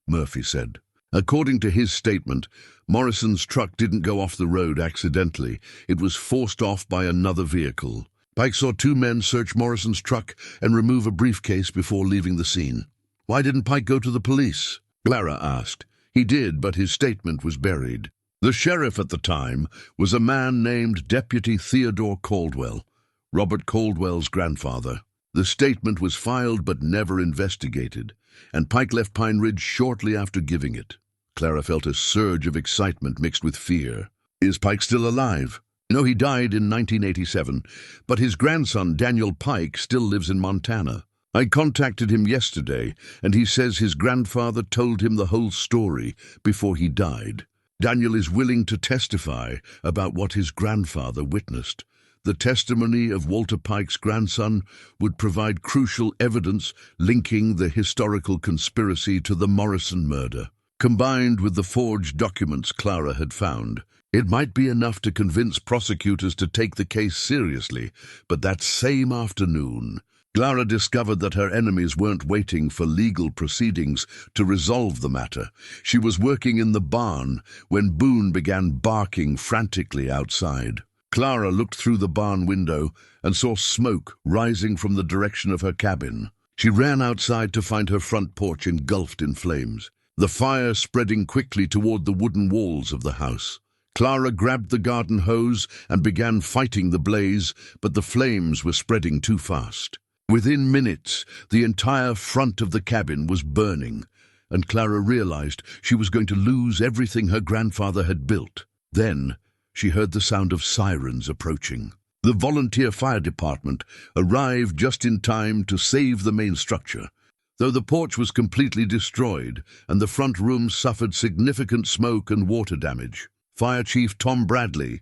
Murphy said. According to his statement, Morrison's truck didn't go off the road accidentally. It was forced off by another vehicle. Pike saw 2 men search Morrison's truck and remove a briefcase before leaving the scene. "Why didn't Pike go to the police?" Clara asked. "He did, but his statement was buried." The sheriff at the time was a man named Deputy Theodore Caldwell, Robert Caldwell's grandfather. The statement was filed but never investigated, and Pike left Pine Ridge shortly after giving it. Clara felt a surge of excitement mixed with fear. Is Pike still alive? No, he died in 1987, but his grandson, Daniel Pike, still lives in Montana. I contacted him yesterday, and he says his grandfather told him the whole story before he died. Daniel is willing to testify about what his grandfather witnessed. The testimony of Walter Pike's grandson would provide crucial evidence linking the historical conspiracy to the Morrison murder. Combined with the forged documents Clara had found, it might be enough to convince prosecutors to take the case seriously. But that same afternoon, Clara discovered that her enemies weren't waiting for legal proceedings to resolve the matter. She was working in the barn when Boone began barking frantically outside. Clara looked through the barn window and saw smoke rising from the direction of her cabin. She ran outside to find her front porch engulfed in flames, the fire spreading quickly toward the wooden walls of the house. Clara grabbed the garden hose and began fighting the blaze, but the flames were spreading too fast. Within minutes, the entire front of the cabin was burning, and Clara realized she was going to lose everything her grandfather had built. Then, she heard the sound of sirens approaching. The volunteer fire department arrived just in time to save the main structure. Though the porch was completely destroyed and the front room suffered significant smoke and water damage, Fire Chief Tom Bradley,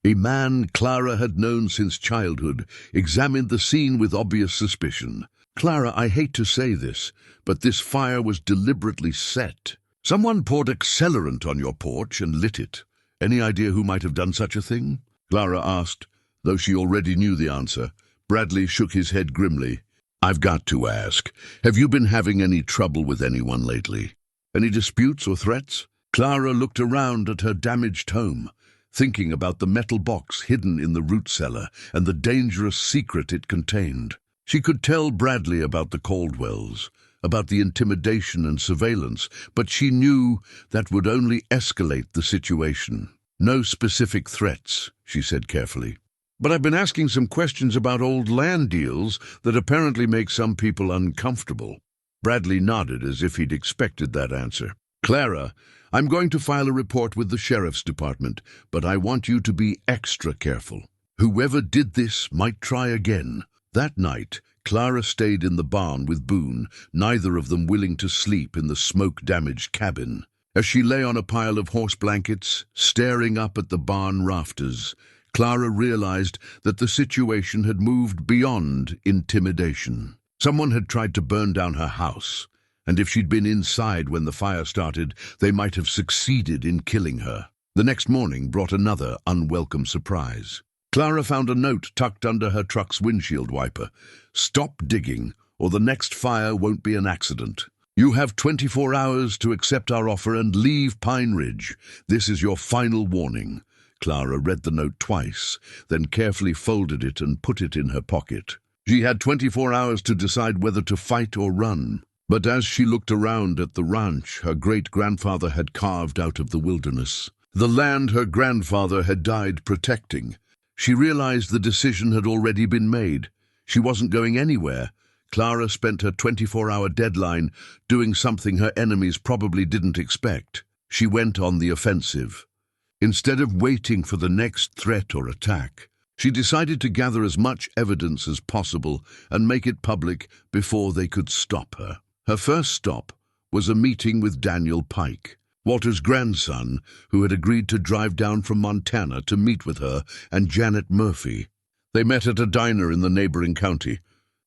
a man Clara had known since childhood, examined the scene with obvious suspicion. Clara, I hate to say this, but this fire was deliberately set. Someone poured accelerant on your porch and lit it. Any idea who might have done such a thing? Clara asked, though she already knew the answer. Bradley shook his head grimly. I've got to ask, have you been having any trouble with anyone lately? Any disputes or threats? Clara looked around at her damaged home, thinking about the metal box hidden in the root cellar and the dangerous secret it contained. She could tell Bradley about the Caldwells, about the intimidation and surveillance, but she knew that would only escalate the situation. No specific threats, she said carefully. But I've been asking some questions about old land deals that apparently make some people uncomfortable. Bradley nodded as if he'd expected that answer. Clara, I'm going to file a report with the sheriff's department, but I want you to be extra careful. Whoever did this might try again. That night, Clara stayed in the barn with Boone, neither of them willing to sleep in the smoke-damaged cabin. As she lay on a pile of horse blankets, staring up at the barn rafters, Clara realized that the situation had moved beyond intimidation. Someone had tried to burn down her house, and if she'd been inside when the fire started, they might have succeeded in killing her. The next morning brought another unwelcome surprise. Clara found a note tucked under her truck's windshield wiper. Stop digging, or the next fire won't be an accident. You have 24 hours to accept our offer and leave Pine Ridge. This is your final warning. Clara read the note twice, then carefully folded it and put it in her pocket. She had 24 hours to decide whether to fight or run. But as she looked around at the ranch her great-grandfather had carved out of the wilderness, the land her grandfather had died protecting, she realized the decision had already been made. She wasn't going anywhere. Clara spent her 24-hour deadline doing something her enemies probably didn't expect. She went on the offensive. Instead of waiting for the next threat or attack, she decided to gather as much evidence as possible and make it public before they could stop her. Her first stop was a meeting with Daniel Pike, Walter's grandson, who had agreed to drive down from Montana to meet with her and Janet Murphy. They met at a diner in the neighboring county,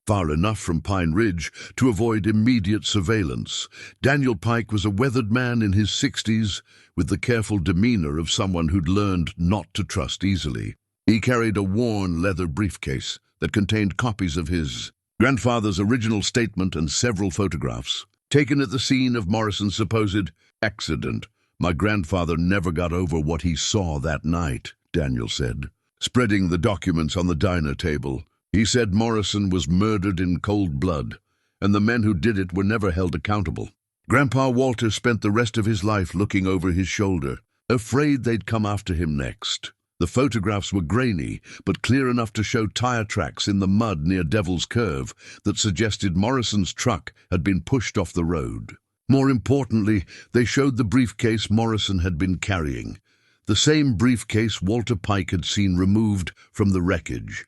far enough from Pine Ridge to avoid immediate surveillance. Daniel Pike was a weathered man in his 60s, with the careful demeanor of someone who'd learned not to trust easily. He carried a worn leather briefcase that contained copies of his grandfather's original statement and several photographs, taken at the scene of Morrison's supposed accident. My grandfather never got over what he saw that night, Daniel said, spreading the documents on the diner table. He said Morrison was murdered in cold blood, and the men who did it were never held accountable. Grandpa Walter spent the rest of his life looking over his shoulder, afraid they'd come after him next. The photographs were grainy, but clear enough to show tire tracks in the mud near Devil's Curve that suggested Morrison's truck had been pushed off the road. More importantly, they showed the briefcase Morrison had been carrying, the same briefcase Walter Pike had seen removed from the wreckage.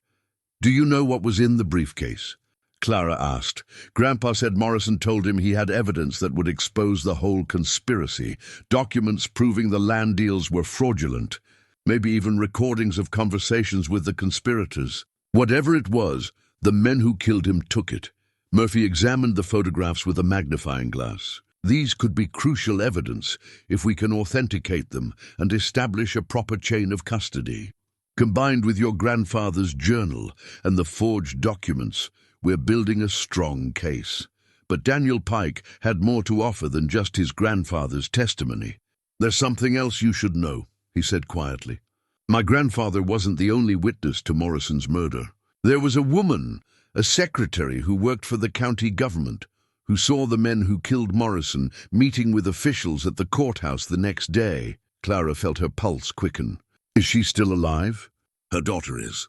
"Do you know what was in the briefcase?" Clara asked. Grandpa said Morrison told him he had evidence that would expose the whole conspiracy, documents proving the land deals were fraudulent, maybe even recordings of conversations with the conspirators. Whatever it was, the men who killed him took it. Murphy examined the photographs with a magnifying glass. These could be crucial evidence if we can authenticate them and establish a proper chain of custody. Combined with your grandfather's journal and the forged documents, we're building a strong case. But Daniel Pike had more to offer than just his grandfather's testimony. "There's something else you should know," he said quietly. "My grandfather wasn't the only witness to Morrison's murder. There was a woman, a secretary who worked for the county government, who saw the men who killed Morrison meeting with officials at the courthouse the next day." Clara felt her pulse quicken. "Is she still alive?" "Her daughter is.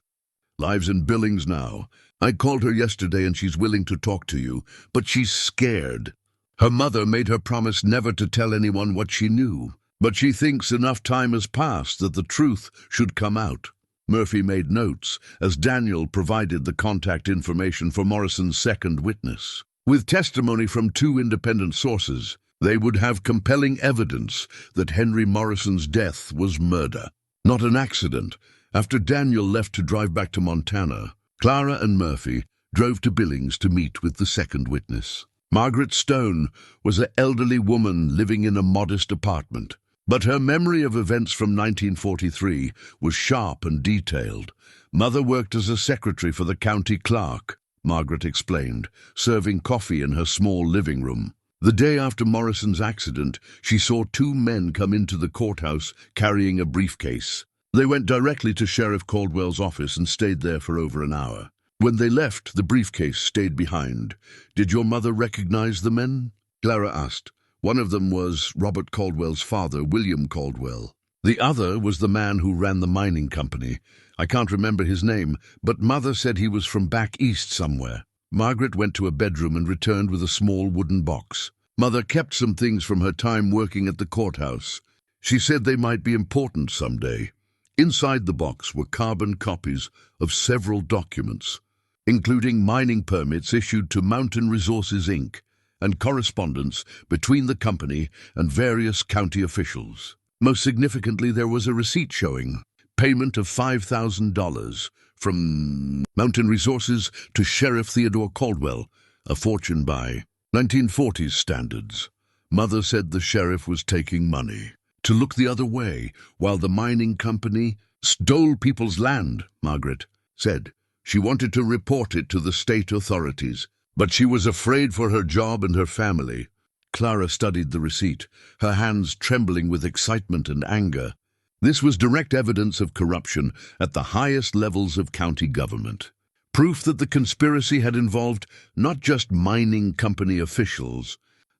Lives in Billings now. I called her yesterday and she's willing to talk to you, but she's scared. Her mother made her promise never to tell anyone what she knew, but she thinks enough time has passed that the truth should come out." Murphy made notes as Daniel provided the contact information for Morrison's second witness. With testimony from two independent sources, they would have compelling evidence that Henry Morrison's death was murder, not an accident. After Daniel left to drive back to Montana, Clara and Murphy drove to Billings to meet with the second witness. Margaret Stone was an elderly woman living in a modest apartment, but her memory of events from 1943 was sharp and detailed. "Mother worked as a secretary for the county clerk," Margaret explained, serving coffee in her small living room. "The day after Morrison's accident, she saw two men come into the courthouse carrying a briefcase. They went directly to Sheriff Caldwell's office and stayed there for over an hour. When they left, the briefcase stayed behind. Did your mother recognize the men?" Clara asked. "One of them was Robert Caldwell's father, William Caldwell. The other was the man who ran the mining company. I can't remember his name, but Mother said he was from back east somewhere." Margaret went to a bedroom and returned with a small wooden box. "Mother kept some things from her time working at the courthouse. She said they might be important someday." Inside the box were carbon copies of several documents, including mining permits issued to Mountain Resources, Inc., and correspondence between the company and various county officials. Most significantly, there was a receipt showing payment of $5,000 from Mountain Resources to Sheriff Theodore Caldwell, a fortune by 1940s standards. Mother said the sheriff was taking money to look the other way while the mining company stole people's land, Margaret said. She wanted to report it to the state authorities, but she was afraid for her job and her family. Clara studied the receipt, her hands trembling with excitement and anger. This was direct evidence of corruption at the highest levels of county government. Proof that the conspiracy had involved not just mining company officials,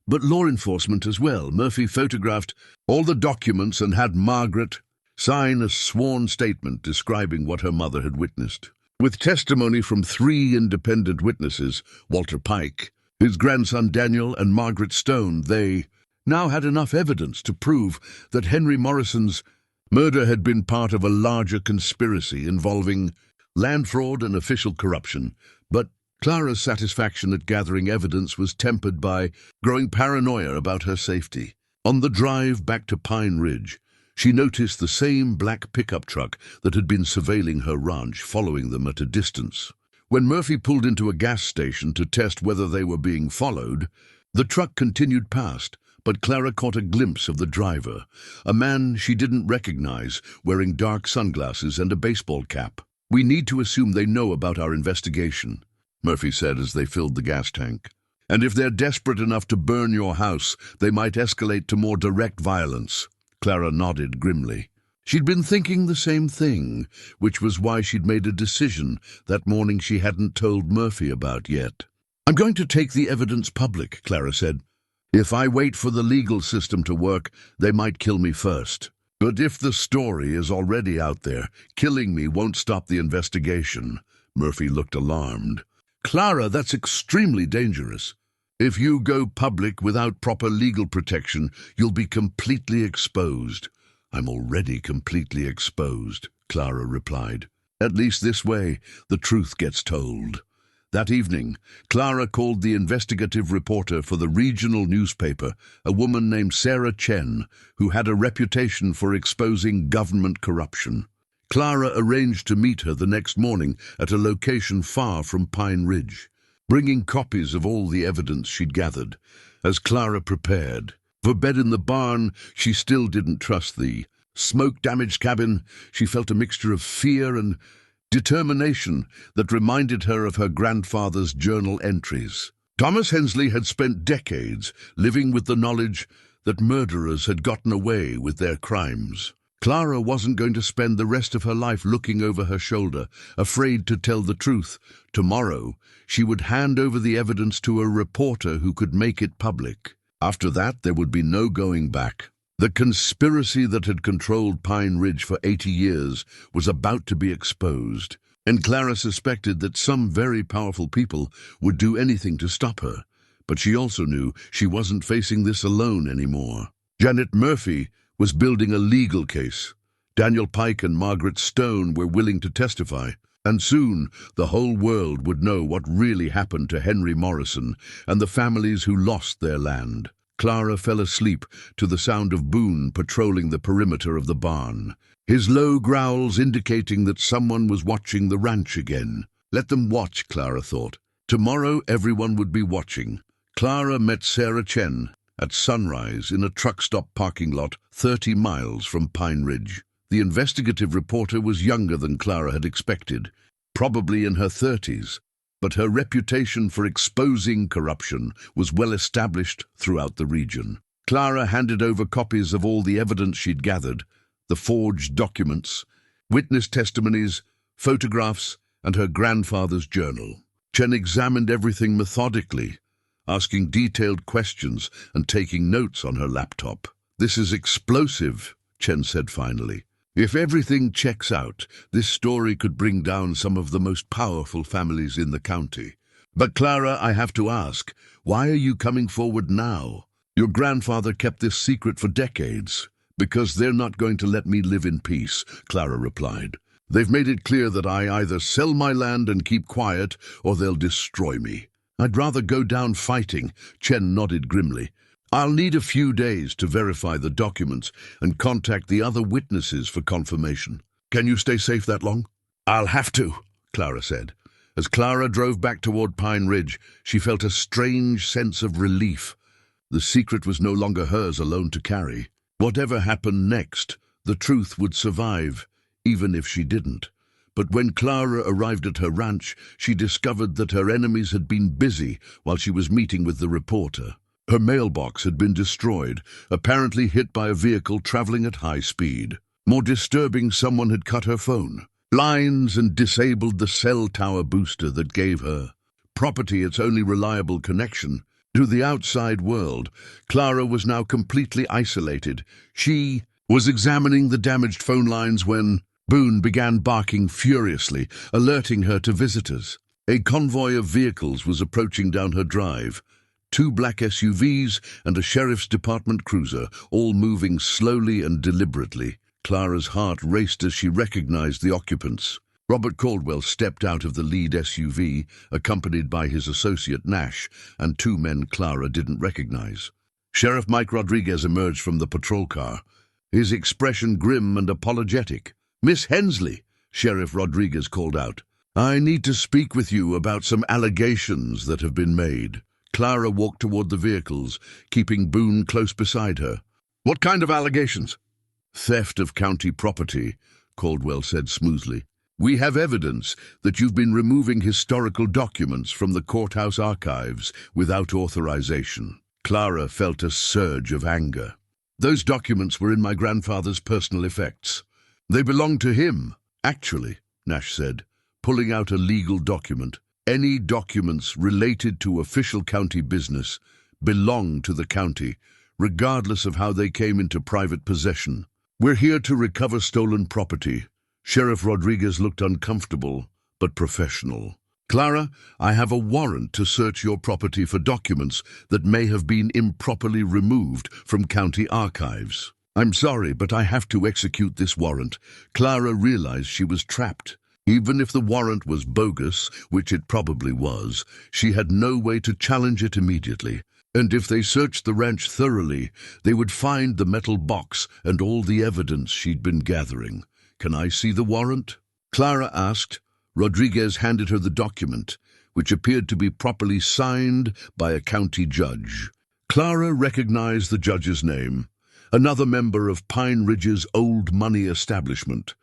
but law enforcement as well. Murphy photographed all the documents and had Margaret sign a sworn statement describing what her mother had witnessed. With testimony from three independent witnesses, Walter Pike, his grandson Daniel, and Margaret Stone, they now had enough evidence to prove that Henry Morrison's murder had been part of a larger conspiracy involving land fraud and official corruption. But Clara's satisfaction at gathering evidence was tempered by growing paranoia about her safety. On the drive back to Pine Ridge, she noticed the same black pickup truck that had been surveilling her ranch following them at a distance. When Murphy pulled into a gas station to test whether they were being followed, the truck continued past, but Clara caught a glimpse of the driver, a man she didn't recognize, wearing dark sunglasses and a baseball cap. "We need to assume they know about our investigation," Murphy said as they filled the gas tank. "And if they're desperate enough to burn your house, they might escalate to more direct violence." Clara nodded grimly. She'd been thinking the same thing, which was why she'd made a decision that morning she hadn't told Murphy about yet. "I'm going to take the evidence public," Clara said. "If I wait for the legal system to work, they might kill me first." But if the story is already out there, killing me won't stop the investigation. Murphy looked alarmed. Clara, that's extremely dangerous. If you go public without proper legal protection, you'll be completely exposed. I'm already completely exposed, Clara replied. At least this way, the truth gets told. That evening, Clara called the investigative reporter for the regional newspaper, a woman named Sarah Chen, who had a reputation for exposing government corruption. Clara arranged to meet her the next morning at a location far from Pine Ridge, bringing copies of all the evidence she'd gathered. As Clara prepared for bed in the barn, she still didn't trust the smoke-damaged cabin. She felt a mixture of fear and determination that reminded her of her grandfather's journal entries. Thomas Hensley had spent decades living with the knowledge that murderers had gotten away with their crimes. Clara wasn't going to spend the rest of her life looking over her shoulder, afraid to tell the truth. Tomorrow, she would hand over the evidence to a reporter who could make it public. After that, there would be no going back. The conspiracy that had controlled Pine Ridge for 80 years was about to be exposed, and Clara suspected that some very powerful people would do anything to stop her. But she also knew she wasn't facing this alone anymore. Janet Murphy was building a legal case. Daniel Pike and Margaret Stone were willing to testify, and soon the whole world would know what really happened to Henry Morrison and the families who lost their land. Clara fell asleep to the sound of Boone patrolling the perimeter of the barn, his low growls indicating that someone was watching the ranch again. Let them watch, Clara thought. Tomorrow everyone would be watching. Clara met Sarah Chen at sunrise in a truck stop parking lot 30 miles from Pine Ridge. The investigative reporter was younger than Clara had expected, probably in her 30s. But her reputation for exposing corruption was well established throughout the region. Clara handed over copies of all the evidence she'd gathered, the forged documents, witness testimonies, photographs, and her grandfather's journal. Chen examined everything methodically, asking detailed questions and taking notes on her laptop. "This is explosive," Chen said finally. "If everything checks out, this story could bring down some of the most powerful families in the county. But Clara, I have to ask, why are you coming forward now? Your grandfather kept this secret for decades." "Because they're not going to let me live in peace," Clara replied. "They've made it clear that I either sell my land and keep quiet, or they'll destroy me." "I'd rather go down fighting," Chen nodded grimly. "I'll need a few days to verify the documents and contact the other witnesses for confirmation. Can you stay safe that long?" "I'll have to," Clara said. As Clara drove back toward Pine Ridge, she felt a strange sense of relief. The secret was no longer hers alone to carry. Whatever happened next, the truth would survive, even if she didn't. But when Clara arrived at her ranch, she discovered that her enemies had been busy while she was meeting with the reporter. Her mailbox had been destroyed, apparently hit by a vehicle traveling at high speed. More disturbing, someone had cut her phone lines and disabled the cell tower booster that gave her property its only reliable connection to the outside world. Clara was now completely isolated. She was examining the damaged phone lines when Boone began barking furiously, alerting her to visitors. A convoy of vehicles was approaching down her drive. 2 black SUVs and a sheriff's department cruiser, all moving slowly and deliberately. Clara's heart raced as she recognized the occupants. Robert Caldwell stepped out of the lead SUV, accompanied by his associate Nash, and 2 men Clara didn't recognize. Sheriff Mike Rodriguez emerged from the patrol car, his expression grim and apologetic. "Miss Hensley," Sheriff Rodriguez called out, "I need to speak with you about some allegations that have been made." Clara walked toward the vehicles, keeping Boone close beside her. "What kind of allegations?" "Theft of county property," Caldwell said smoothly. "We have evidence that you've been removing historical documents from the courthouse archives without authorization." Clara felt a surge of anger. "Those documents were in my grandfather's personal effects. They belonged to him." "Actually," Nash said, pulling out a legal document, "any documents related to official county business belong to the county, regardless of how they came into private possession. We're here to recover stolen property. Sheriff Rodriguez looked uncomfortable, but professional. Clara, I have a warrant to search your property for documents that may have been improperly removed from county archives. I'm sorry, but I have to execute this warrant. Clara realized she was trapped. Even if the warrant was bogus, which it probably was, she had no way to challenge it immediately. And if they searched the ranch thoroughly, they would find the metal box and all the evidence she'd been gathering. Can I see the warrant? Clara asked. Rodriguez handed her the document, which appeared to be properly signed by a county judge. Clara recognized the judge's name, another member of Pine Ridge's old money establishment,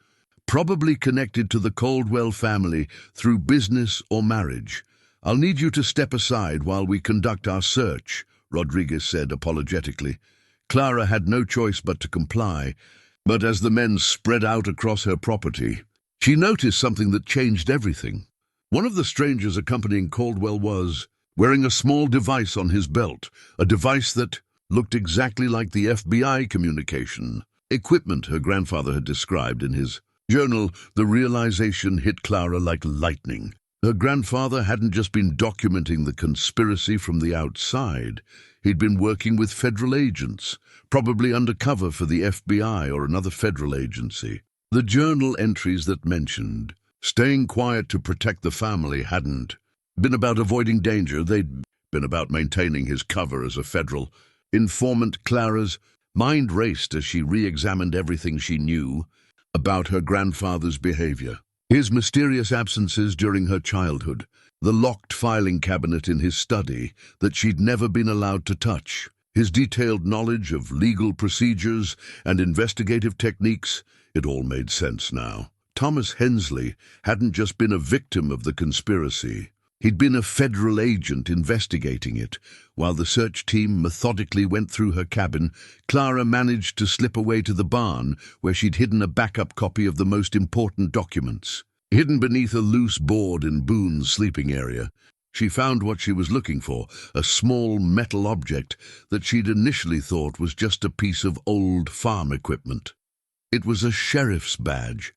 probably connected to the Caldwell family through business or marriage. I'll need you to step aside while we conduct our search, Rodriguez said apologetically. Clara had no choice but to comply, but as the men spread out across her property, she noticed something that changed everything. One of the strangers accompanying Caldwell was wearing a small device on his belt, a device that looked exactly like the FBI communication equipment her grandfather had described in his journal. The realization hit Clara like lightning. Her grandfather hadn't just been documenting the conspiracy from the outside. He'd been working with federal agents, probably undercover for the FBI or another federal agency. The journal entries that mentioned staying quiet to protect the family hadn't been about avoiding danger. They'd been about maintaining his cover as a federal informant. Clara's mind raced as she re-examined everything she knew about her grandfather's behavior. His mysterious absences during her childhood, the locked filing cabinet in his study that she'd never been allowed to touch, his detailed knowledge of legal procedures and investigative techniques. It all made sense now. Thomas Hensley hadn't just been a victim of the conspiracy. He'd been a federal agent investigating it. While the search team methodically went through her cabin, Clara managed to slip away to the barn where she'd hidden a backup copy of the most important documents. Hidden beneath a loose board in Boone's sleeping area, she found what she was looking for, a small metal object that she'd initially thought was just a piece of old farm equipment. It was a sheriff's badge,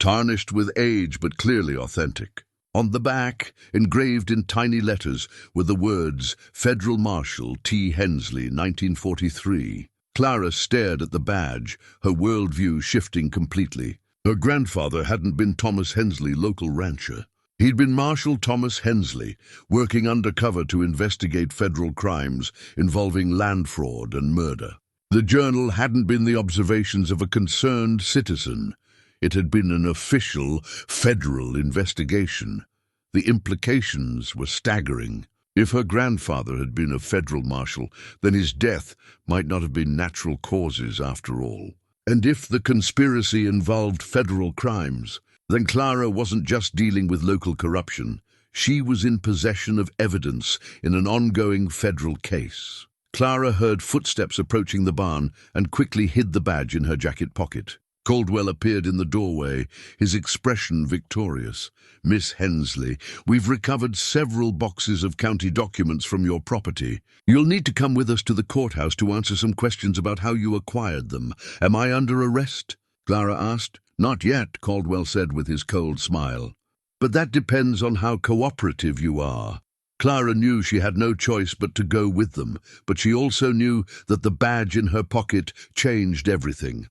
tarnished with age but clearly authentic. On the back, engraved in tiny letters, were the words, Federal Marshal T. Hensley, 1943. Clara stared at the badge, her worldview shifting completely. Her grandfather hadn't been Thomas Hensley, local rancher. He'd been Marshal Thomas Hensley, working undercover to investigate federal crimes involving land fraud and murder. The journal hadn't been the observations of a concerned citizen. It had been an official federal investigation. The implications were staggering. If her grandfather had been a federal marshal, then his death might not have been natural causes after all. And if the conspiracy involved federal crimes, then Clara wasn't just dealing with local corruption. She was in possession of evidence in an ongoing federal case. Clara heard footsteps approaching the barn and quickly hid the badge in her jacket pocket. Caldwell appeared in the doorway, his expression victorious. Miss Hensley, we've recovered several boxes of county documents from your property. You'll need to come with us to the courthouse to answer some questions about how you acquired them. Am I under arrest? Clara asked. Not yet, Caldwell said with his cold smile. But that depends on how cooperative you are. Clara knew she had no choice but to go with them, but she also knew that the badge in her pocket changed everything.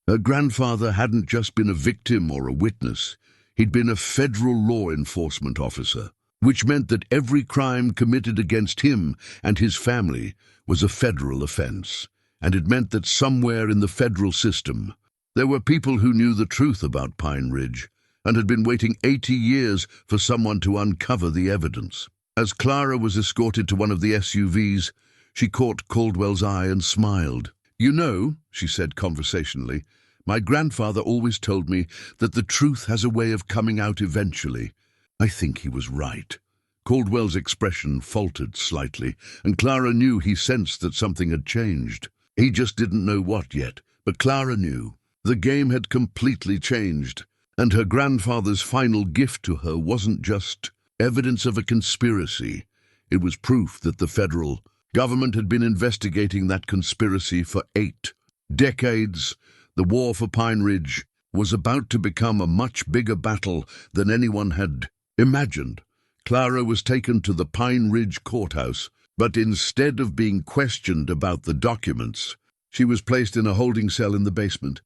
Her grandfather hadn't just been a victim or a witness. He'd been a federal law enforcement officer, which meant that every crime committed against him and his family was a federal offense. And it meant that somewhere in the federal system, there were people who knew the truth about Pine Ridge and had been waiting 80 years for someone to uncover the evidence. As Clara was escorted to one of the SUVs, she caught Caldwell's eye and smiled. You know, she said conversationally, my grandfather always told me that the truth has a way of coming out eventually. I think he was right. Caldwell's expression faltered slightly, and Clara knew he sensed that something had changed. He just didn't know what yet, but Clara knew. The game had completely changed, and her grandfather's final gift to her wasn't just evidence of a conspiracy. It was proof that the federal government had been investigating that conspiracy for 8 decades. The war for Pine Ridge was about to become a much bigger battle than anyone had imagined. Clara was taken to the Pine Ridge courthouse, but instead of being questioned about the documents, she was placed in a holding cell in the basement.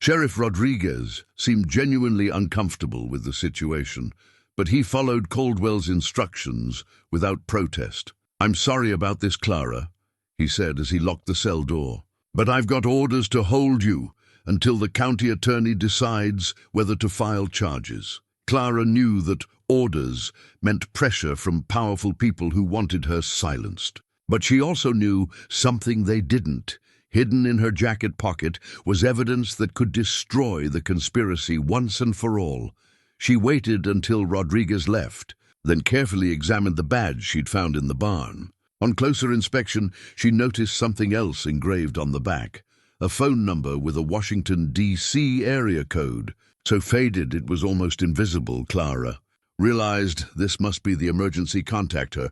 Sheriff Rodriguez seemed genuinely uncomfortable with the situation, but he followed Caldwell's instructions without protest. "I'm sorry about this, Clara," he said as he locked the cell door, "but I've got orders to hold you until the county attorney decides whether to file charges." Clara knew that orders meant pressure from powerful people who wanted her silenced. But she also knew something they didn't. Hidden in her jacket pocket was evidence that could destroy the conspiracy once and for all. She waited until Rodriguez left, then carefully examined the badge she'd found in the barn. On closer inspection, she noticed something else engraved on the back, a phone number with a Washington, D.C. area code. So faded it was almost invisible. Clara realized this must be the emergency contact her.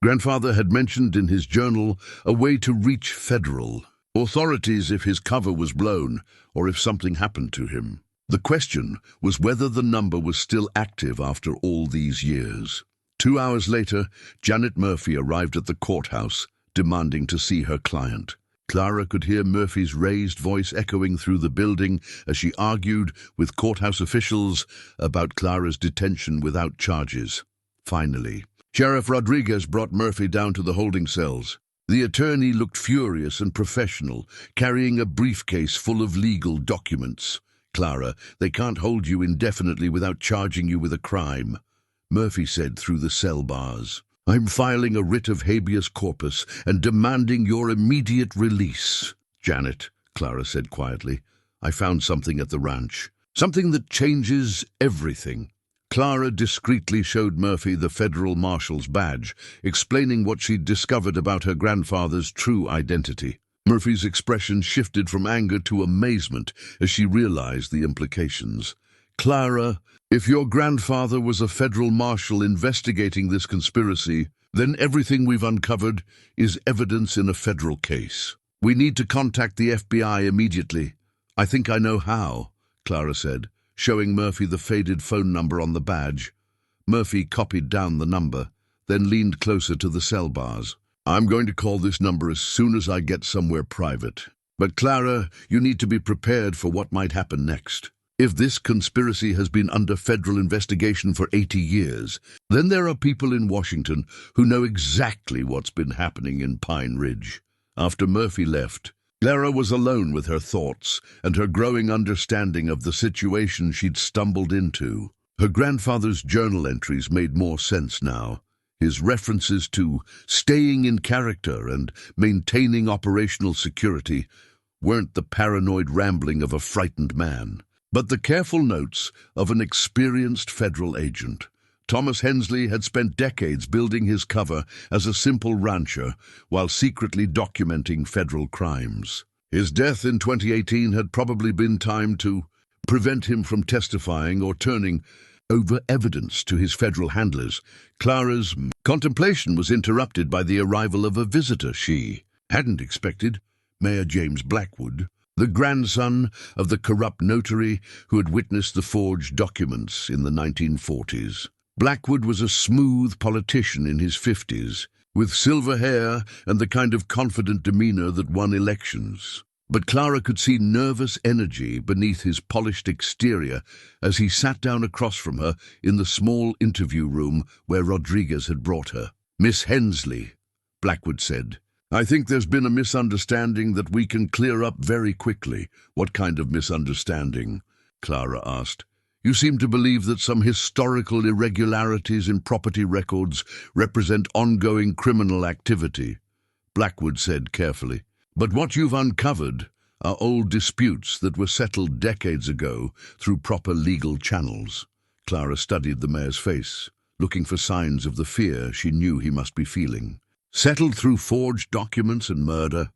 Grandfather had mentioned in his journal a way to reach federal authorities if his cover was blown or if something happened to him. The question was whether the number was still active after all these years. 2 hours later, Janet Murphy arrived at the courthouse, demanding to see her client. Clara could hear Murphy's raised voice echoing through the building as she argued with courthouse officials about Clara's detention without charges. Finally, Sheriff Rodriguez brought Murphy down to the holding cells. The attorney looked furious and professional, carrying a briefcase full of legal documents. "Clara, they can't hold you indefinitely without charging you with a crime," Murphy said through the cell bars. "I'm filing a writ of habeas corpus and demanding your immediate release." "Janet," Clara said quietly, "I found something at the ranch. Something that changes everything." Clara discreetly showed Murphy the federal marshal's badge, explaining what she'd discovered about her grandfather's true identity. Murphy's expression shifted from anger to amazement as she realized the implications. "Clara, if your grandfather was a federal marshal investigating this conspiracy, then everything we've uncovered is evidence in a federal case. We need to contact the FBI immediately." "I think I know how," Clara said, showing Murphy the faded phone number on the badge. Murphy copied down the number, then leaned closer to the cell bars. "I'm going to call this number as soon as I get somewhere private. But Clara, you need to be prepared for what might happen next. If this conspiracy has been under federal investigation for 80 years, then there are people in Washington who know exactly what's been happening in Pine Ridge." After Murphy left, Clara was alone with her thoughts and her growing understanding of the situation she'd stumbled into. Her grandfather's journal entries made more sense now. His references to staying in character and maintaining operational security weren't the paranoid rambling of a frightened man, but the careful notes of an experienced federal agent. Thomas Hensley had spent decades building his cover as a simple rancher while secretly documenting federal crimes. His death in 2018 had probably been time to prevent him from testifying or turning over evidence to his federal handlers. Clara's contemplation was interrupted by the arrival of a visitor she hadn't expected, Mayor James Blackwood, the grandson of the corrupt notary who had witnessed the forged documents in the 1940s. Blackwood was a smooth politician in his 50s, with silver hair and the kind of confident demeanor that won elections. But Clara could see nervous energy beneath his polished exterior as he sat down across from her in the small interview room where Rodriguez had brought her. "Miss Hensley," Blackwood said, "I think there's been a misunderstanding that we can clear up very quickly." "What kind of misunderstanding?" Clara asked. "You seem to believe that some historical irregularities in property records represent ongoing criminal activity," Blackwood said carefully. "But what you've uncovered are old disputes that were settled decades ago through proper legal channels." Clara studied the mayor's face, looking for signs of the fear she knew he must be feeling. "Settled through forged documents and murder?"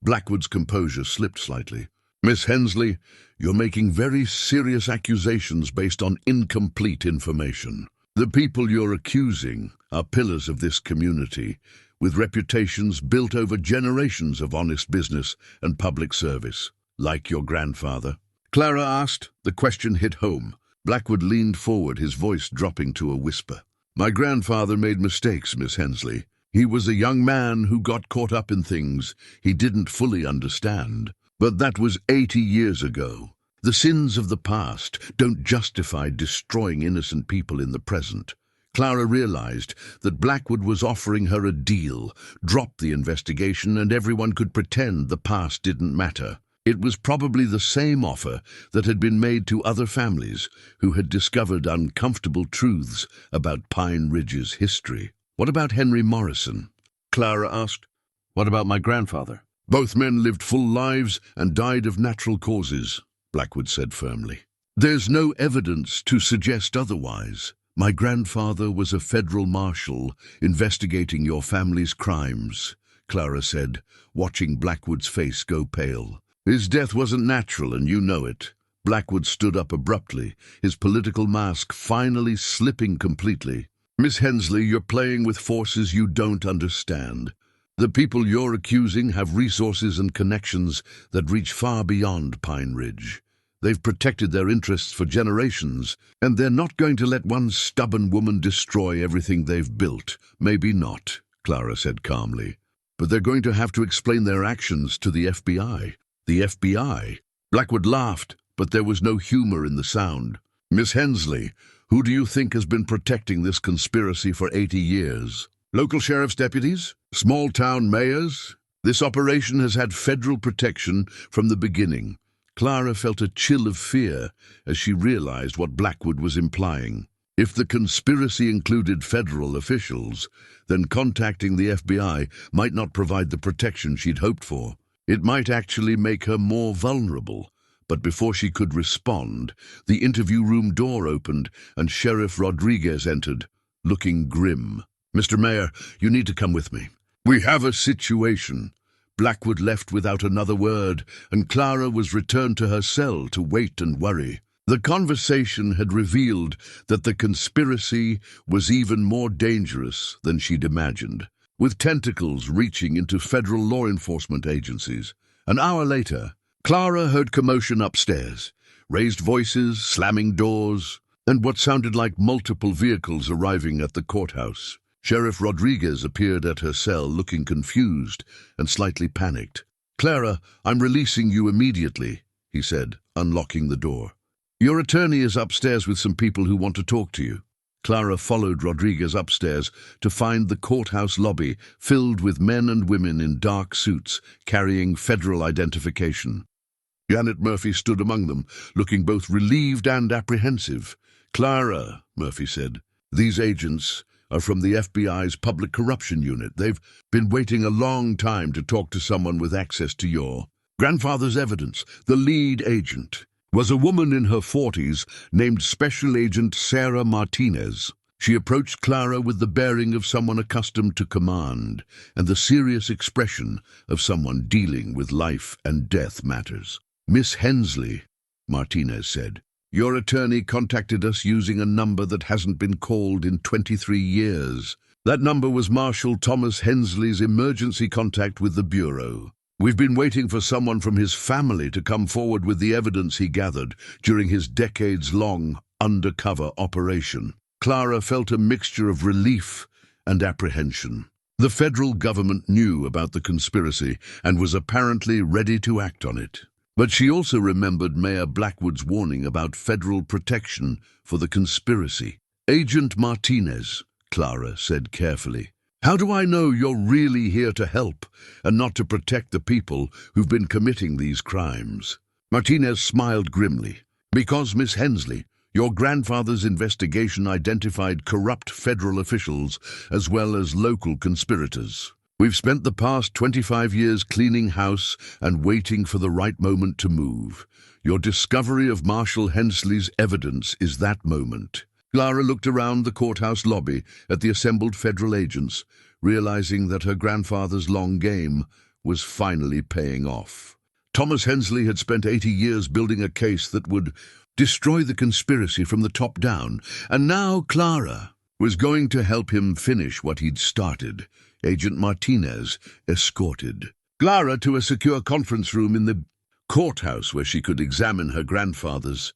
Blackwood's composure slipped slightly. "Miss Hensley, you're making very serious accusations based on incomplete information. The people you're accusing are pillars of this community, with reputations built over generations of honest business and public service." Like your grandfather? Clara asked. The question hit home. Blackwood leaned forward, his voice dropping to a whisper. My grandfather made mistakes, Miss Hensley. He was a young man who got caught up in things he didn't fully understand. But that was 80 years ago. The sins of the past don't justify destroying innocent people in the present. Clara realized that Blackwood was offering her a deal. Drop the investigation and everyone could pretend the past didn't matter. It was probably the same offer that had been made to other families who had discovered uncomfortable truths about Pine Ridge's history. What about Henry Morrison? Clara asked. What about my grandfather? Both men lived full lives and died of natural causes, Blackwood said firmly. There's no evidence to suggest otherwise. My grandfather was a federal marshal investigating your family's crimes, Clara said, watching Blackwood's face go pale. His death wasn't natural, and you know it. Blackwood stood up abruptly, his political mask finally slipping completely. Miss Hensley, you're playing with forces you don't understand. The people you're accusing have resources and connections that reach far beyond Pine Ridge. They've protected their interests for generations, and they're not going to let one stubborn woman destroy everything they've built. Maybe not, Clara said calmly. But they're going to have to explain their actions to the FBI. The FBI? Blackwood laughed, but there was no humor in the sound. Miss Hensley, who do you think has been protecting this conspiracy for 80 years? Local sheriff's deputies? Small-town mayors? This operation has had federal protection from the beginning. Clara felt a chill of fear as she realized what Blackwood was implying. If the conspiracy included federal officials, then contacting the FBI might not provide the protection she'd hoped for. It might actually make her more vulnerable. But before she could respond, the interview room door opened and Sheriff Rodriguez entered, looking grim. Mr. Mayor, you need to come with me. We have a situation. Blackwood left without another word, and Clara was returned to her cell to wait and worry. The conversation had revealed that the conspiracy was even more dangerous than she'd imagined, with tentacles reaching into federal law enforcement agencies. An hour later, Clara heard commotion upstairs, raised voices, slamming doors, and what sounded like multiple vehicles arriving at the courthouse. Sheriff Rodriguez appeared at her cell looking confused and slightly panicked. Clara, I'm releasing you immediately, he said, unlocking the door. Your attorney is upstairs with some people who want to talk to you. Clara followed Rodriguez upstairs to find the courthouse lobby filled with men and women in dark suits carrying federal identification. Janet Murphy stood among them, looking both relieved and apprehensive. Clara, Murphy said, these agents are from the FBI's Public Corruption Unit. They've been waiting a long time to talk to someone with access to your grandfather's evidence. The lead agent was a woman in her 40s named Special Agent Sarah Martinez. She approached Clara with the bearing of someone accustomed to command and the serious expression of someone dealing with life and death matters. Miss Hensley, Martinez said, your attorney contacted us using a number that hasn't been called in 23 years. That number was Marshal Thomas Hensley's emergency contact with the Bureau. We've been waiting for someone from his family to come forward with the evidence he gathered during his decades-long undercover operation. Clara felt a mixture of relief and apprehension. The federal government knew about the conspiracy and was apparently ready to act on it. But she also remembered Mayor Blackwood's warning about federal protection for the conspiracy. Agent Martinez, Clara said carefully, how do I know you're really here to help and not to protect the people who've been committing these crimes? Martinez smiled grimly. Because, Miss Hensley, your grandfather's investigation identified corrupt federal officials as well as local conspirators. We've spent the past 25 years cleaning house and waiting for the right moment to move. Your discovery of Marshal Hensley's evidence is that moment. Clara looked around the courthouse lobby at the assembled federal agents, realizing that her grandfather's long game was finally paying off. Thomas Hensley had spent 80 years building a case that would destroy the conspiracy from the top down, and now Clara was going to help him finish what he'd started. Agent Martinez escorted Clara to a secure conference room in the courthouse where she could examine her grandfather's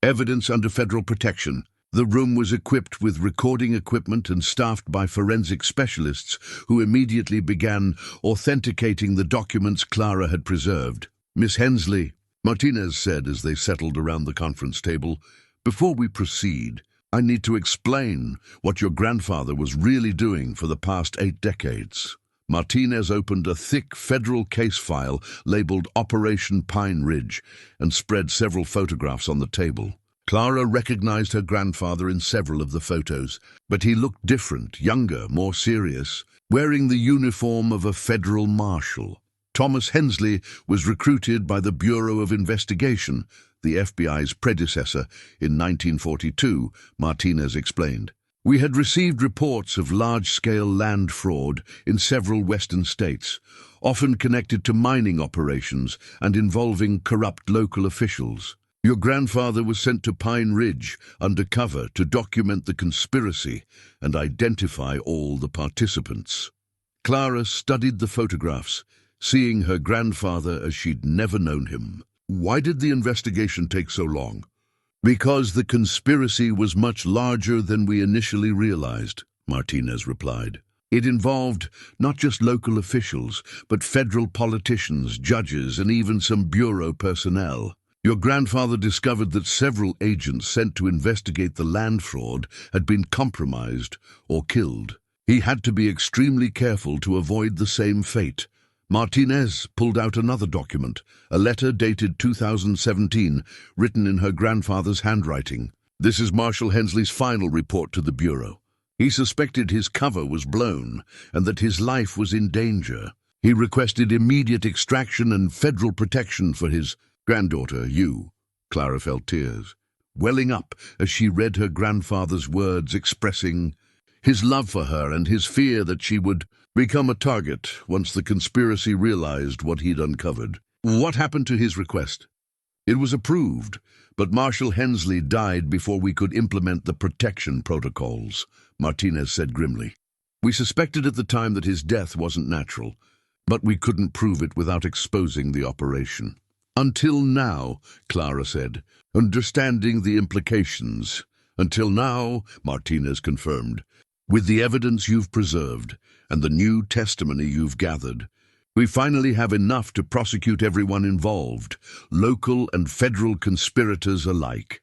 evidence under federal protection. The room was equipped with recording equipment and staffed by forensic specialists who immediately began authenticating the documents Clara had preserved. "Miss Hensley," Martinez said as they settled around the conference table, "before we proceed, I need to explain what your grandfather was really doing for the past 8 decades. Martinez opened a thick federal case file labeled Operation Pine Ridge and spread several photographs on the table. Clara recognized her grandfather in several of the photos, but he looked different, younger, more serious, wearing the uniform of a federal marshal. Thomas Hensley was recruited by the Bureau of Investigation, the FBI's predecessor, in 1942, Martinez explained. We had received reports of large-scale land fraud in several western states, often connected to mining operations and involving corrupt local officials. Your grandfather was sent to Pine Ridge undercover to document the conspiracy and identify all the participants." Clara studied the photographs, seeing her grandfather as she'd never known him. "Why did the investigation take so long?" "Because the conspiracy was much larger than we initially realized," Martinez replied. "It involved not just local officials, but federal politicians, judges, and even some bureau personnel. Your grandfather discovered that several agents sent to investigate the land fraud had been compromised or killed. He had to be extremely careful to avoid the same fate." Martinez pulled out another document, a letter dated 2017, written in her grandfather's handwriting. "This is Marshal Hensley's final report to the Bureau. He suspected his cover was blown and that his life was in danger. He requested immediate extraction and federal protection for his granddaughter, you." Clara felt tears welling up as she read her grandfather's words expressing his love for her and his fear that she would become a target once the conspiracy realized what he'd uncovered. "What happened to his request?" "It was approved, but Marshal Hensley died before we could implement the protection protocols," Martinez said grimly. "We suspected at the time that his death wasn't natural, but we couldn't prove it without exposing the operation." "Until now," Clara said, "understanding the implications. Until now," Martinez confirmed, "with the evidence you've preserved and the new testimony you've gathered, we finally have enough to prosecute everyone involved, local and federal conspirators alike."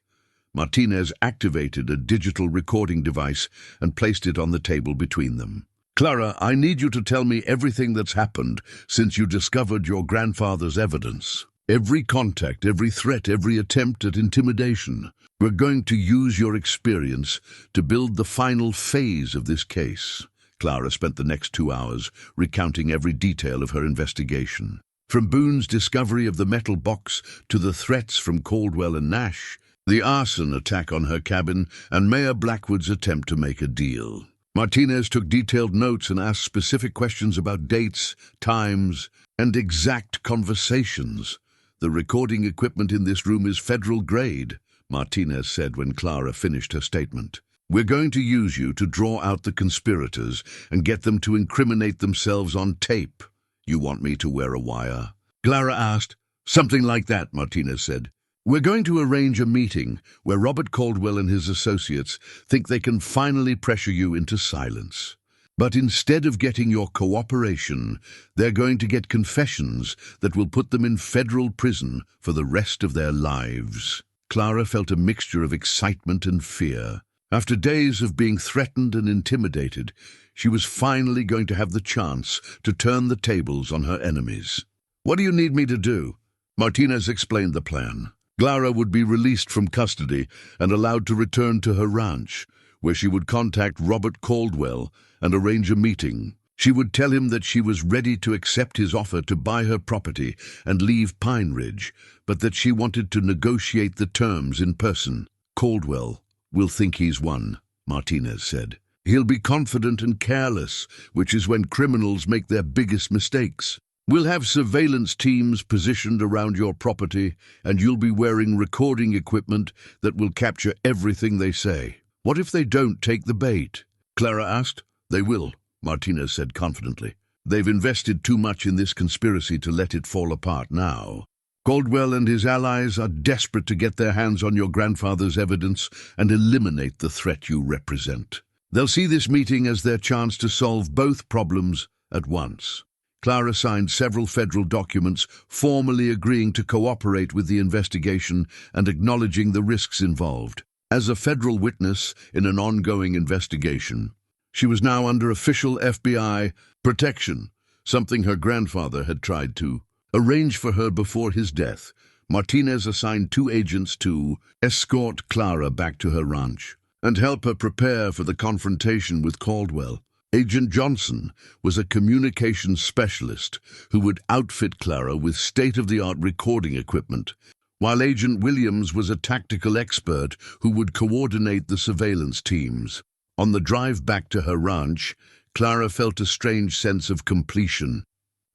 Martinez activated a digital recording device and placed it on the table between them. "Clara, I need you to tell me everything that's happened since you discovered your grandfather's evidence. Every contact, every threat, every attempt at intimidation. We're going to use your experience to build the final phase of this case." Clara spent the next 2 hours recounting every detail of her investigation. From Boone's discovery of the metal box to the threats from Caldwell and Nash, the arson attack on her cabin, and Mayor Blackwood's attempt to make a deal. Martinez took detailed notes and asked specific questions about dates, times, and exact conversations. "The recording equipment in this room is federal grade," Martinez said when Clara finished her statement. "We're going to use you to draw out the conspirators and get them to incriminate themselves on tape." "You want me to wear a wire?" Clara asked. "Something like that," Martinez said. "We're going to arrange a meeting where Robert Caldwell and his associates think they can finally pressure you into silence. But instead of getting your cooperation, they're going to get confessions that will put them in federal prison for the rest of their lives." Clara felt a mixture of excitement and fear. After days of being threatened and intimidated, she was finally going to have the chance to turn the tables on her enemies. "What do you need me to do?" Martinez explained the plan. Clara would be released from custody and allowed to return to her ranch, where she would contact Robert Caldwell and arrange a meeting. She would tell him that she was ready to accept his offer to buy her property and leave Pine Ridge, but that she wanted to negotiate the terms in person. "Caldwell will think he's won," Martinez said. "He'll be confident and careless, which is when criminals make their biggest mistakes. We'll have surveillance teams positioned around your property, and you'll be wearing recording equipment that will capture everything they say." "What if they don't take the bait?" Clara asked. "They will," Martinez said confidently. "They've invested too much in this conspiracy to let it fall apart now." Caldwell and his allies are desperate to get their hands on your grandfather's evidence and eliminate the threat you represent. They'll see this meeting as their chance to solve both problems at once. Clara signed several federal documents formally agreeing to cooperate with the investigation and acknowledging the risks involved. As a federal witness in an ongoing investigation, she was now under official FBI protection, something her grandfather had tried to arrange for her before his death. Martinez assigned 2 agents to escort Clara back to her ranch and help her prepare for the confrontation with Caldwell. Agent Johnson was a communications specialist who would outfit Clara with state-of-the-art recording equipment, while Agent Williams was a tactical expert who would coordinate the surveillance teams. On the drive back to her ranch, Clara felt a strange sense of completion.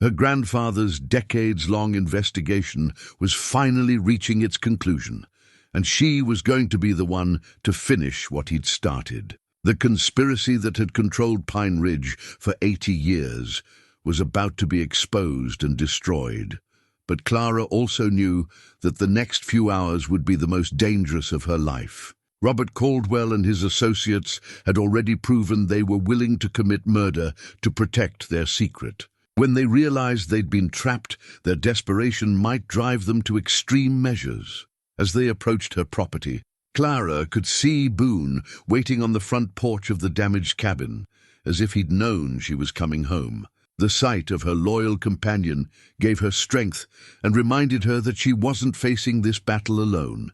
Her grandfather's decades-long investigation was finally reaching its conclusion, and she was going to be the one to finish what he'd started. The conspiracy that had controlled Pine Ridge for 80 years was about to be exposed and destroyed. But Clara also knew that the next few hours would be the most dangerous of her life. Robert Caldwell and his associates had already proven they were willing to commit murder to protect their secret. When they realized they'd been trapped, their desperation might drive them to extreme measures. As they approached her property, Clara could see Boone waiting on the front porch of the damaged cabin, as if he'd known she was coming home. The sight of her loyal companion gave her strength and reminded her that she wasn't facing this battle alone.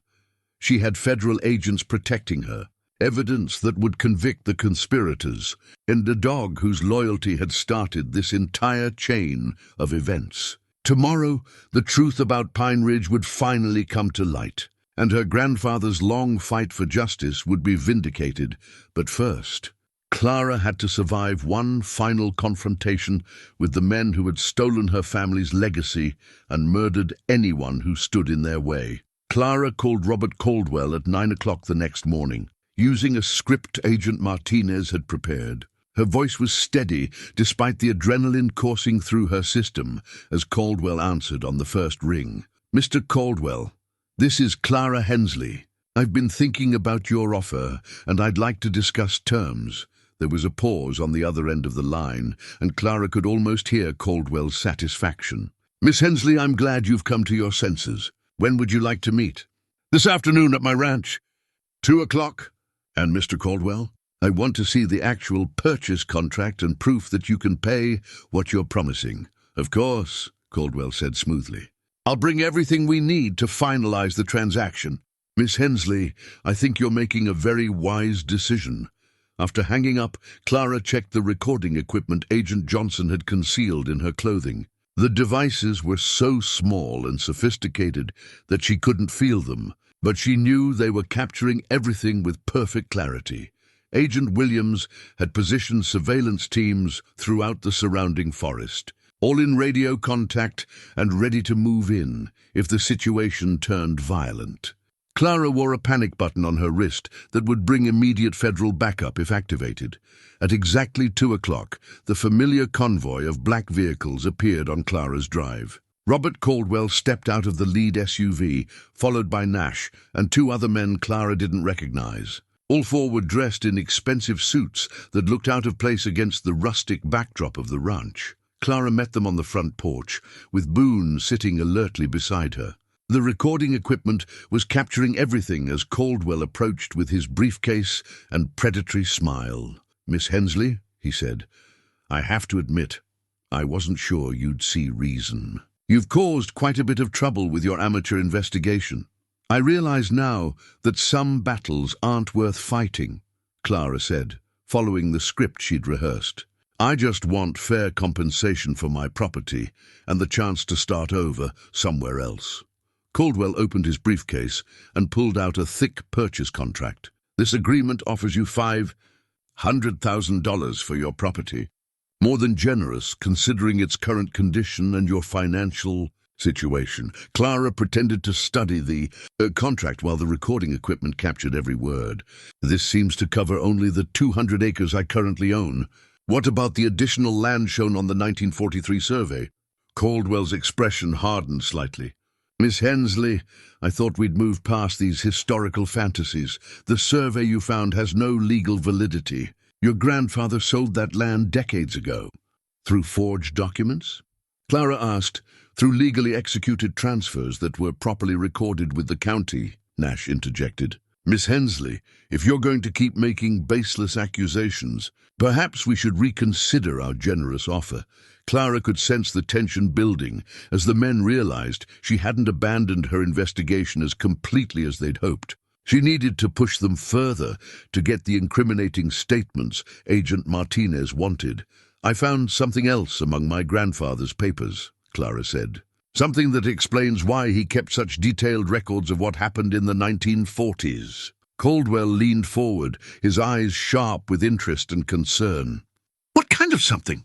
She had federal agents protecting her, evidence that would convict the conspirators, and a dog whose loyalty had started this entire chain of events. Tomorrow, the truth about Pine Ridge would finally come to light, and her grandfather's long fight for justice would be vindicated. But first, Clara had to survive one final confrontation with the men who had stolen her family's legacy and murdered anyone who stood in their way. Clara called Robert Caldwell at 9 o'clock the next morning, using a script Agent Martinez had prepared. Her voice was steady, despite the adrenaline coursing through her system, as Caldwell answered on the first ring. "Mr. Caldwell, this is Clara Hensley. I've been thinking about your offer, and I'd like to discuss terms." There was a pause on the other end of the line, and Clara could almost hear Caldwell's satisfaction. "Miss Hensley, I'm glad you've come to your senses. When would you like to meet?" "This afternoon at my ranch. 2 o'clock. "And Mr. Caldwell, I want to see the actual purchase contract and proof that you can pay what you're promising." "Of course," Caldwell said smoothly. "I'll bring everything we need to finalize the transaction." "Miss Hensley, I think you're making a very wise decision." After hanging up, Clara checked the recording equipment Agent Johnson had concealed in her clothing. The devices were so small and sophisticated that she couldn't feel them, but she knew they were capturing everything with perfect clarity. Agent Williams had positioned surveillance teams throughout the surrounding forest, all in radio contact and ready to move in if the situation turned violent. Clara wore a panic button on her wrist that would bring immediate federal backup if activated. At exactly 2 o'clock, the familiar convoy of black vehicles appeared on Clara's drive. Robert Caldwell stepped out of the lead SUV, followed by Nash and 2 other men Clara didn't recognize. All 4 were dressed in expensive suits that looked out of place against the rustic backdrop of the ranch. Clara met them on the front porch, with Boone sitting alertly beside her. The recording equipment was capturing everything as Caldwell approached with his briefcase and predatory smile. "Miss Hensley," he said, "I have to admit, I wasn't sure you'd see reason. You've caused quite a bit of trouble with your amateur investigation. I realize now that some battles aren't worth fighting," Clara said, following the script she'd rehearsed. "I just want fair compensation for my property and the chance to start over somewhere else." Caldwell opened his briefcase and pulled out a thick purchase contract. "This agreement offers you $500,000 for your property. More than generous, considering its current condition and your financial situation." Clara pretended to study the contract while the recording equipment captured every word. "This seems to cover only the 200 acres I currently own. What about the additional land shown on the 1943 survey?" Caldwell's expression hardened slightly. Miss Hensley, I thought we'd move past these historical fantasies. The survey you found has no legal validity. Your grandfather sold that land decades ago. Through forged documents? Clara asked. Through legally executed transfers that were properly recorded with the county, Nash interjected. Miss Hensley, if you're going to keep making baseless accusations, perhaps we should reconsider our generous offer. Clara could sense the tension building as the men realized she hadn't abandoned her investigation as completely as they'd hoped. She needed to push them further to get the incriminating statements Agent Martinez wanted. I found something else among my grandfather's papers, Clara said. Something that explains why he kept such detailed records of what happened in the 1940s. Caldwell leaned forward, his eyes sharp with interest and concern. What kind of something?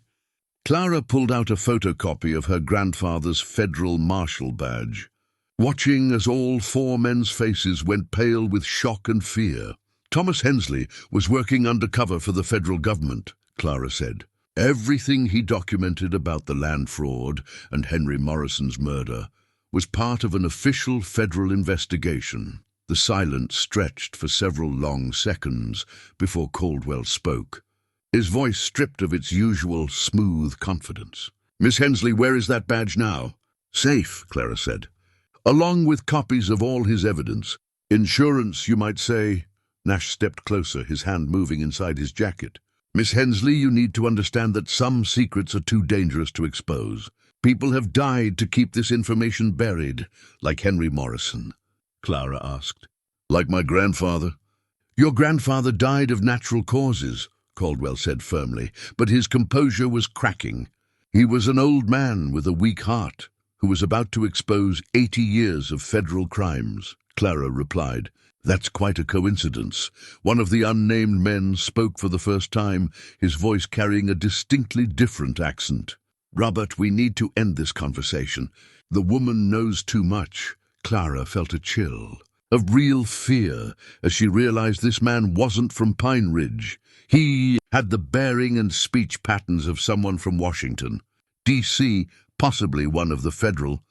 Clara pulled out a photocopy of her grandfather's federal marshal badge, watching as all four men's faces went pale with shock and fear. Thomas Hensley was working undercover for the federal government, Clara said. Everything he documented about the land fraud and Henry Morrison's murder was part of an official federal investigation. The silence stretched for several long seconds before Caldwell spoke, his voice stripped of its usual smooth confidence. Miss Hensley, where is that badge now? Safe, Clara said, along with copies of all his evidence. Insurance, you might say. Nash stepped closer, his hand moving inside his jacket. Miss Hensley, you need to understand that some secrets are too dangerous to expose. People have died to keep this information buried, like Henry Morrison. Clara asked. Like my grandfather? Your grandfather died of natural causes, Caldwell said firmly, but his composure was cracking. He was an old man with a weak heart, who was about to expose 80 years of federal crimes. Clara replied. That's quite a coincidence. One of the unnamed men spoke for the first time, his voice carrying a distinctly different accent. Robert, we need to end this conversation. The woman knows too much. Clara felt a chill of real fear as she realized this man wasn't from Pine Ridge. He had the bearing and speech patterns of someone from Washington, D.C., possibly one of the federal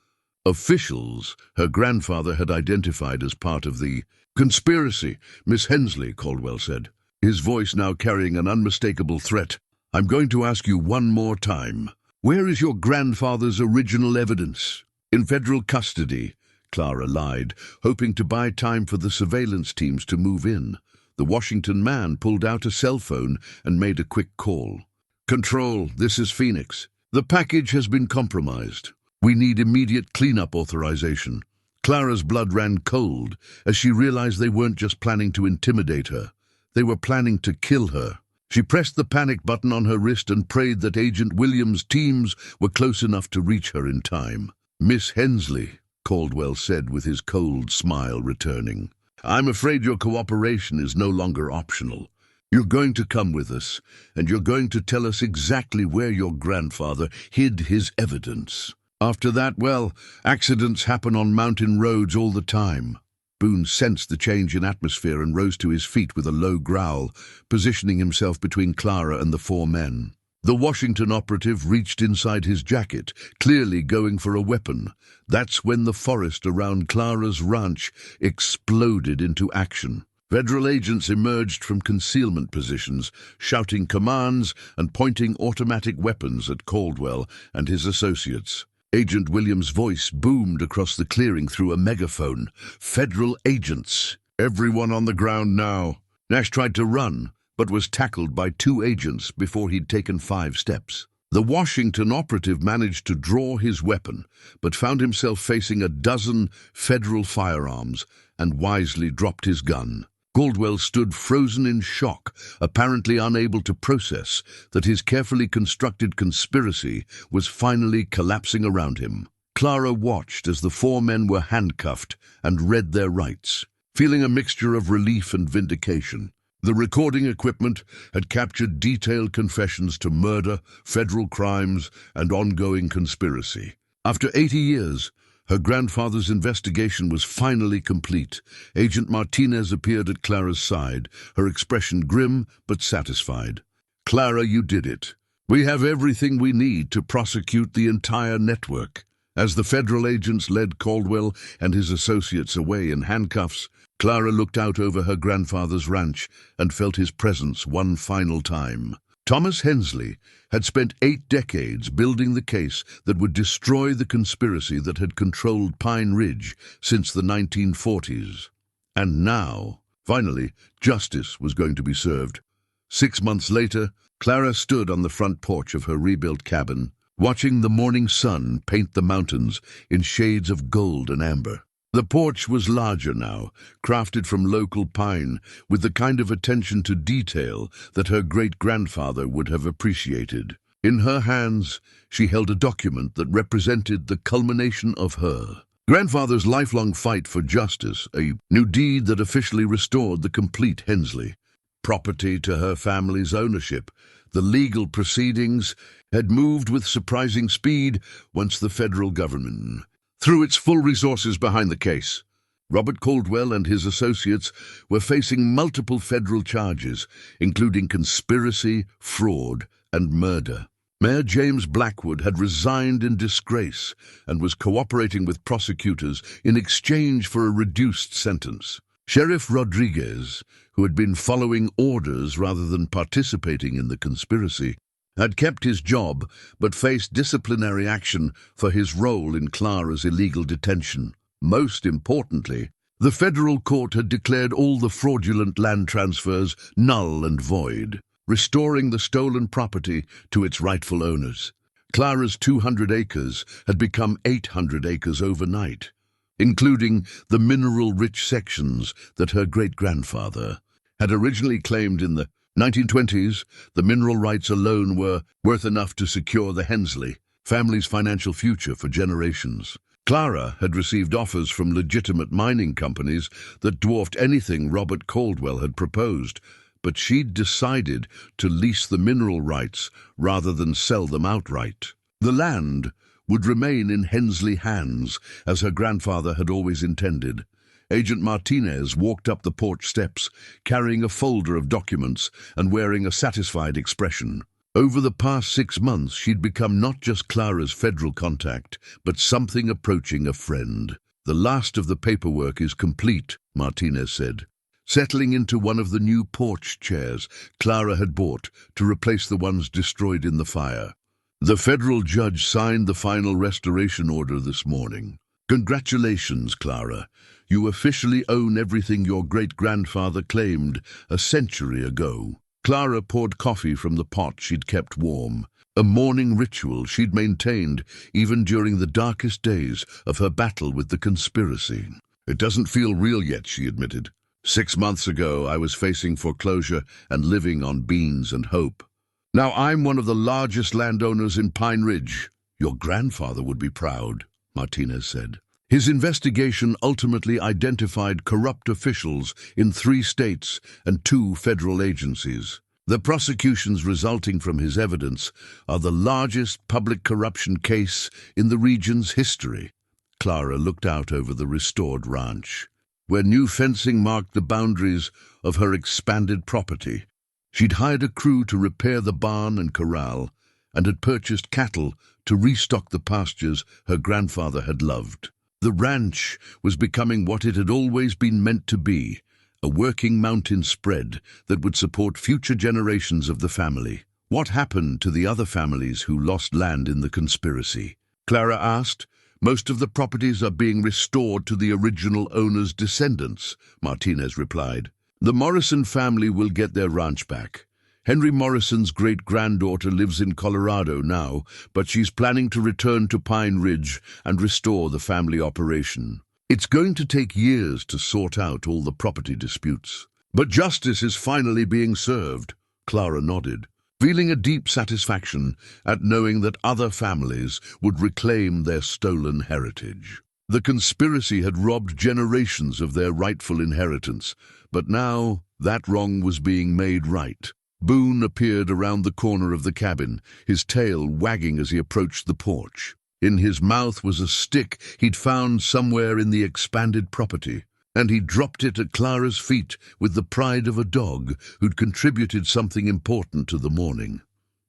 officials her grandfather had identified as part of the conspiracy. Miss Hensley, Caldwell said, his voice now carrying an unmistakable threat. I'm going to ask you one more time. Where is your grandfather's original evidence? In federal custody, Clara lied, hoping to buy time for the surveillance teams to move in. The Washington man pulled out a cell phone and made a quick call. Control, this is Phoenix. The package has been compromised. We need immediate cleanup authorization. Clara's blood ran cold as she realized they weren't just planning to intimidate her. They were planning to kill her. She pressed the panic button on her wrist and prayed that Agent Williams' teams were close enough to reach her in time. Miss Hensley, Caldwell said with his cold smile returning. I'm afraid your cooperation is no longer optional. You're going to come with us, and you're going to tell us exactly where your grandfather hid his evidence. After that, well, accidents happen on mountain roads all the time. Boone sensed the change in atmosphere and rose to his feet with a low growl, positioning himself between Clara and the four men. The Washington operative reached inside his jacket, clearly going for a weapon. That's when the forest around Clara's ranch exploded into action. Federal agents emerged from concealment positions, shouting commands and pointing automatic weapons at Caldwell and his associates. Agent Williams' voice boomed across the clearing through a megaphone. Federal agents. Everyone on the ground now. Nash tried to run, but was tackled by two agents before he'd taken 5 steps. The Washington operative managed to draw his weapon, but found himself facing a dozen federal firearms and wisely dropped his gun. Caldwell stood frozen in shock, apparently unable to process that his carefully constructed conspiracy was finally collapsing around him. Clara watched as the 4 men were handcuffed and read their rights, feeling a mixture of relief and vindication. The recording equipment had captured detailed confessions to murder, federal crimes, and ongoing conspiracy. After 80 years, her grandfather's investigation was finally complete. Agent Martinez appeared at Clara's side, her expression grim but satisfied. Clara, you did it. We have everything we need to prosecute the entire network. As the federal agents led Caldwell and his associates away in handcuffs, Clara looked out over her grandfather's ranch and felt his presence one final time. Thomas Hensley had spent 8 decades building the case that would destroy the conspiracy that had controlled Pine Ridge since the 1940s. And now, finally, justice was going to be served. 6 months later, Clara stood on the front porch of her rebuilt cabin, watching the morning sun paint the mountains in shades of gold and amber. The porch was larger now, crafted from local pine, with the kind of attention to detail that her great-grandfather would have appreciated. In her hands, she held a document that represented the culmination of her grandfather's lifelong fight for justice, a new deed that officially restored the complete Hensley property to her family's ownership. The legal proceedings had moved with surprising speed once the federal government threw its full resources behind the case. Robert Caldwell and his associates were facing multiple federal charges, including conspiracy, fraud, and murder. Mayor James Blackwood had resigned in disgrace and was cooperating with prosecutors in exchange for a reduced sentence. Sheriff Rodriguez, who had been following orders rather than participating in the conspiracy, had kept his job but faced disciplinary action for his role in Clara's illegal detention. Most importantly, the federal court had declared all the fraudulent land transfers null and void, restoring the stolen property to its rightful owners. Clara's 200 acres had become 800 acres overnight, including the mineral-rich sections that her great-grandfather had originally claimed in the 1920s. The mineral rights alone were worth enough to secure the Hensley family's financial future for generations. Clara had received offers from legitimate mining companies that dwarfed anything Robert Caldwell had proposed, but she'd decided to lease the mineral rights rather than sell them outright. The land would remain in Hensley hands, as her grandfather had always intended. Agent Martinez walked up the porch steps, carrying a folder of documents and wearing a satisfied expression. Over the past 6 months, she'd become not just Clara's federal contact, but something approaching a friend. "The last of the paperwork is complete," Martinez said, settling into one of the new porch chairs Clara had bought to replace the ones destroyed in the fire. "The federal judge signed the final restoration order this morning. Congratulations, Clara. You officially own everything your great-grandfather claimed a century ago." Clara poured coffee from the pot she'd kept warm, a morning ritual she'd maintained even during the darkest days of her battle with the conspiracy. "It doesn't feel real yet," she admitted. 6 months ago, I was facing foreclosure and living on beans and hope. Now I'm one of the largest landowners in Pine Ridge." "Your grandfather would be proud," Martinez said. His investigation ultimately identified corrupt officials in 3 states and 2 federal agencies. The prosecutions resulting from his evidence are the largest public corruption case in the region's history. Clara looked out over the restored ranch, where new fencing marked the boundaries of her expanded property. She'd hired a crew to repair the barn and corral, and had purchased cattle to restock the pastures her grandfather had loved. The ranch was becoming what it had always been meant to be, a working mountain spread that would support future generations of the family. "What happened to the other families who lost land in the conspiracy?" Clara asked. "Most of the properties are being restored to the original owner's descendants," Martinez replied. "The Morrison family will get their ranch back. Henry Morrison's great-granddaughter lives in Colorado now, but she's planning to return to Pine Ridge and restore the family operation. It's going to take years to sort out all the property disputes. But justice is finally being served." Clara nodded, feeling a deep satisfaction at knowing that other families would reclaim their stolen heritage. The conspiracy had robbed generations of their rightful inheritance, but now that wrong was being made right. Boone appeared around the corner of the cabin, his tail wagging as he approached the porch. In his mouth was a stick he'd found somewhere in the expanded property, and he dropped it at Clara's feet with the pride of a dog who'd contributed something important to the morning.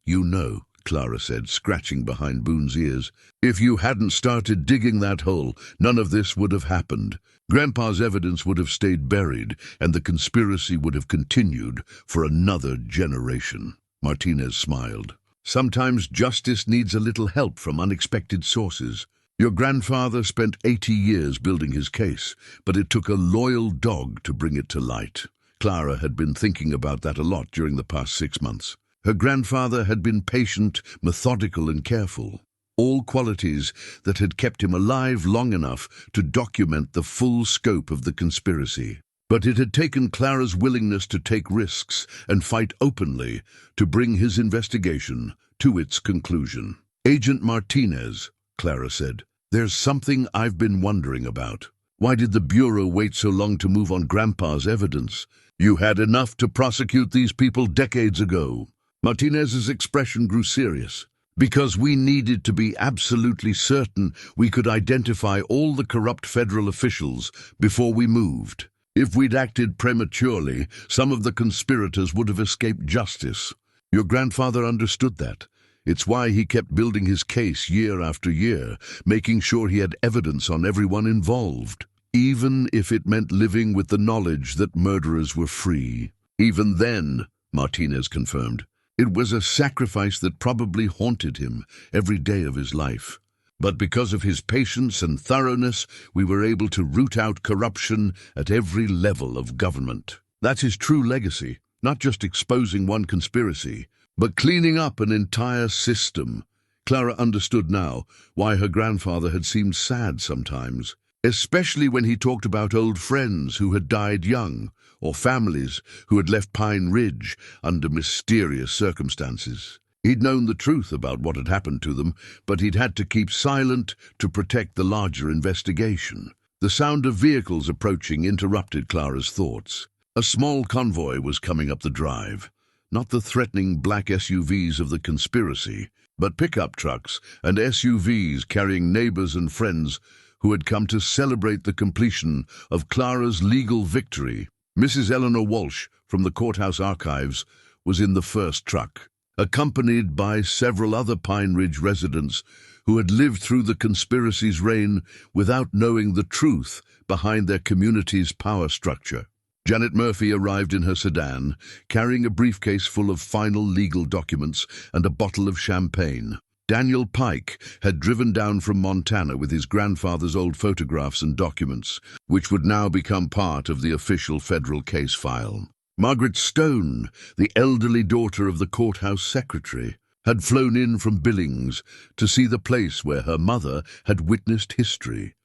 "You know," Clara said, scratching behind Boone's ears. "If you hadn't started digging that hole, none of this would have happened. Grandpa's evidence would have stayed buried, and the conspiracy would have continued for another generation." Martinez smiled. "Sometimes justice needs a little help from unexpected sources. Your grandfather spent 80 years building his case, but it took a loyal dog to bring it to light." Clara had been thinking about that a lot during the past 6 months. Her grandfather had been patient, methodical, and careful, all qualities that had kept him alive long enough to document the full scope of the conspiracy. But it had taken Clara's willingness to take risks and fight openly to bring his investigation to its conclusion. "Agent Martinez," Clara said, "there's something I've been wondering about. Why did the Bureau wait so long to move on Grandpa's evidence? You had enough to prosecute these people decades ago." Martinez's expression grew serious. "Because we needed to be absolutely certain we could identify all the corrupt federal officials before we moved. If we'd acted prematurely, some of the conspirators would have escaped justice. Your grandfather understood that. It's why he kept building his case year after year, making sure he had evidence on everyone involved, even if it meant living with the knowledge that murderers were free." "Even then," Martinez confirmed, "it was a sacrifice that probably haunted him every day of his life. But because of his patience and thoroughness, we were able to root out corruption at every level of government." That's his true legacy, not just exposing one conspiracy, but cleaning up an entire system. Clara understood now why her grandfather had seemed sad sometimes, especially when he talked about old friends who had died young, or families who had left Pine Ridge under mysterious circumstances. He'd known the truth about what had happened to them, but he'd had to keep silent to protect the larger investigation. The sound of vehicles approaching interrupted Clara's thoughts. A small convoy was coming up the drive. Not the threatening black SUVs of the conspiracy, but pickup trucks and SUVs carrying neighbors and friends who had come to celebrate the completion of Clara's legal victory. Mrs. Eleanor Walsh from the courthouse archives was in the first truck, accompanied by several other Pine Ridge residents who had lived through the conspiracy's reign without knowing the truth behind their community's power structure. Janet Murphy arrived in her sedan, carrying a briefcase full of final legal documents and a bottle of champagne. Daniel Pike had driven down from Montana with his grandfather's old photographs and documents, which would now become part of the official federal case file. Margaret Stone, the elderly daughter of the courthouse secretary, had flown in from Billings to see the place where her mother had witnessed history.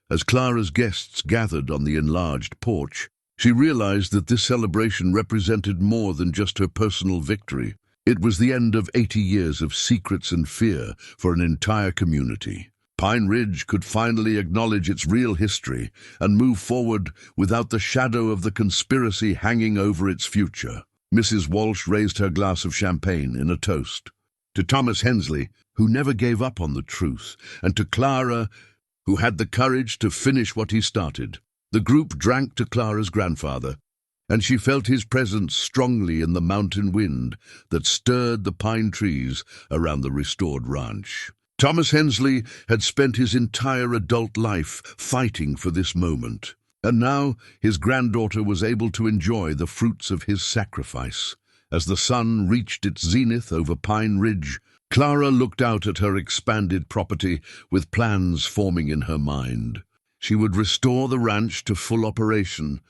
As Clara's guests gathered on the enlarged porch, she realized that this celebration represented more than just her personal victory. It was the end of 80 years of secrets and fear for an entire community. Pine Ridge could finally acknowledge its real history and move forward without the shadow of the conspiracy hanging over its future. Mrs. Walsh raised her glass of champagne in a toast. To Thomas Hensley, who never gave up on the truth, and to Clara, who had the courage to finish what he started. The group drank to Clara's grandfather, and she felt his presence strongly in the mountain wind that stirred the pine trees around the restored ranch. Thomas Hensley had spent his entire adult life fighting for this moment, and now his granddaughter was able to enjoy the fruits of his sacrifice. As the sun reached its zenith over Pine Ridge, Clara looked out at her expanded property with plans forming in her mind. She would restore the ranch to full operation,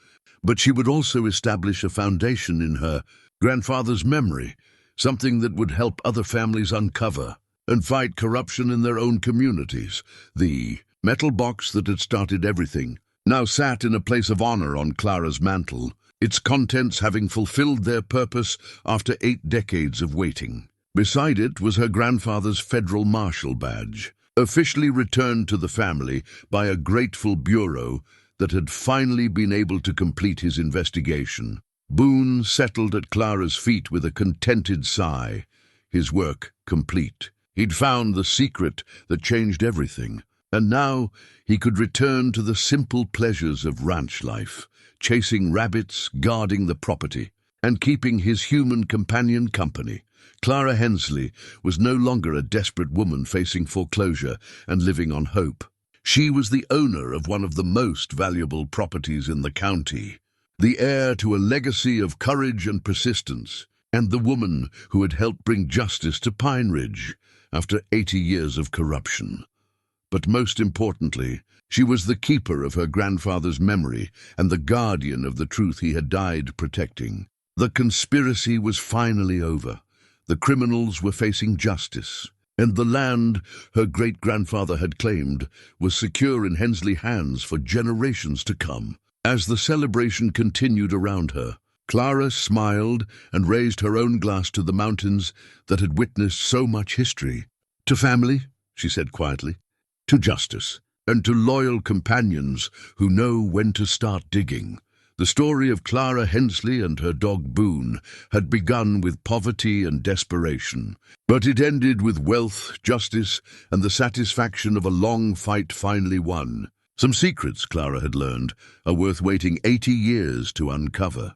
but she would also establish a foundation in her grandfather's memory, something that would help other families uncover and fight corruption in their own communities. The metal box that had started everything now sat in a place of honor on Clara's mantle, its contents having fulfilled their purpose after 8 decades of waiting. Beside it was her grandfather's federal marshal badge, officially returned to the family by a grateful bureau that had finally been able to complete his investigation. Boone settled at Clara's feet with a contented sigh, his work complete. He'd found the secret that changed everything, and now he could return to the simple pleasures of ranch life, chasing rabbits, guarding the property, and keeping his human companion company. Clara Hensley was no longer a desperate woman facing foreclosure and living on hope. She was the owner of one of the most valuable properties in the county, the heir to a legacy of courage and persistence, and the woman who had helped bring justice to Pine Ridge after 80 years of corruption. But most importantly, she was the keeper of her grandfather's memory and the guardian of the truth he had died protecting. The conspiracy was finally over. The criminals were facing justice, and the land her great-grandfather had claimed was secure in Hensley's hands for generations to come. As the celebration continued around her, Clara smiled and raised her own glass to the mountains that had witnessed so much history. "To family," she said quietly, "to justice, and to loyal companions who know when to start digging." The story of Clara Hensley and her dog Boone had begun with poverty and desperation, but it ended with wealth, justice, and the satisfaction of a long fight finally won. Some secrets, Clara had learned, are worth waiting 80 years to uncover.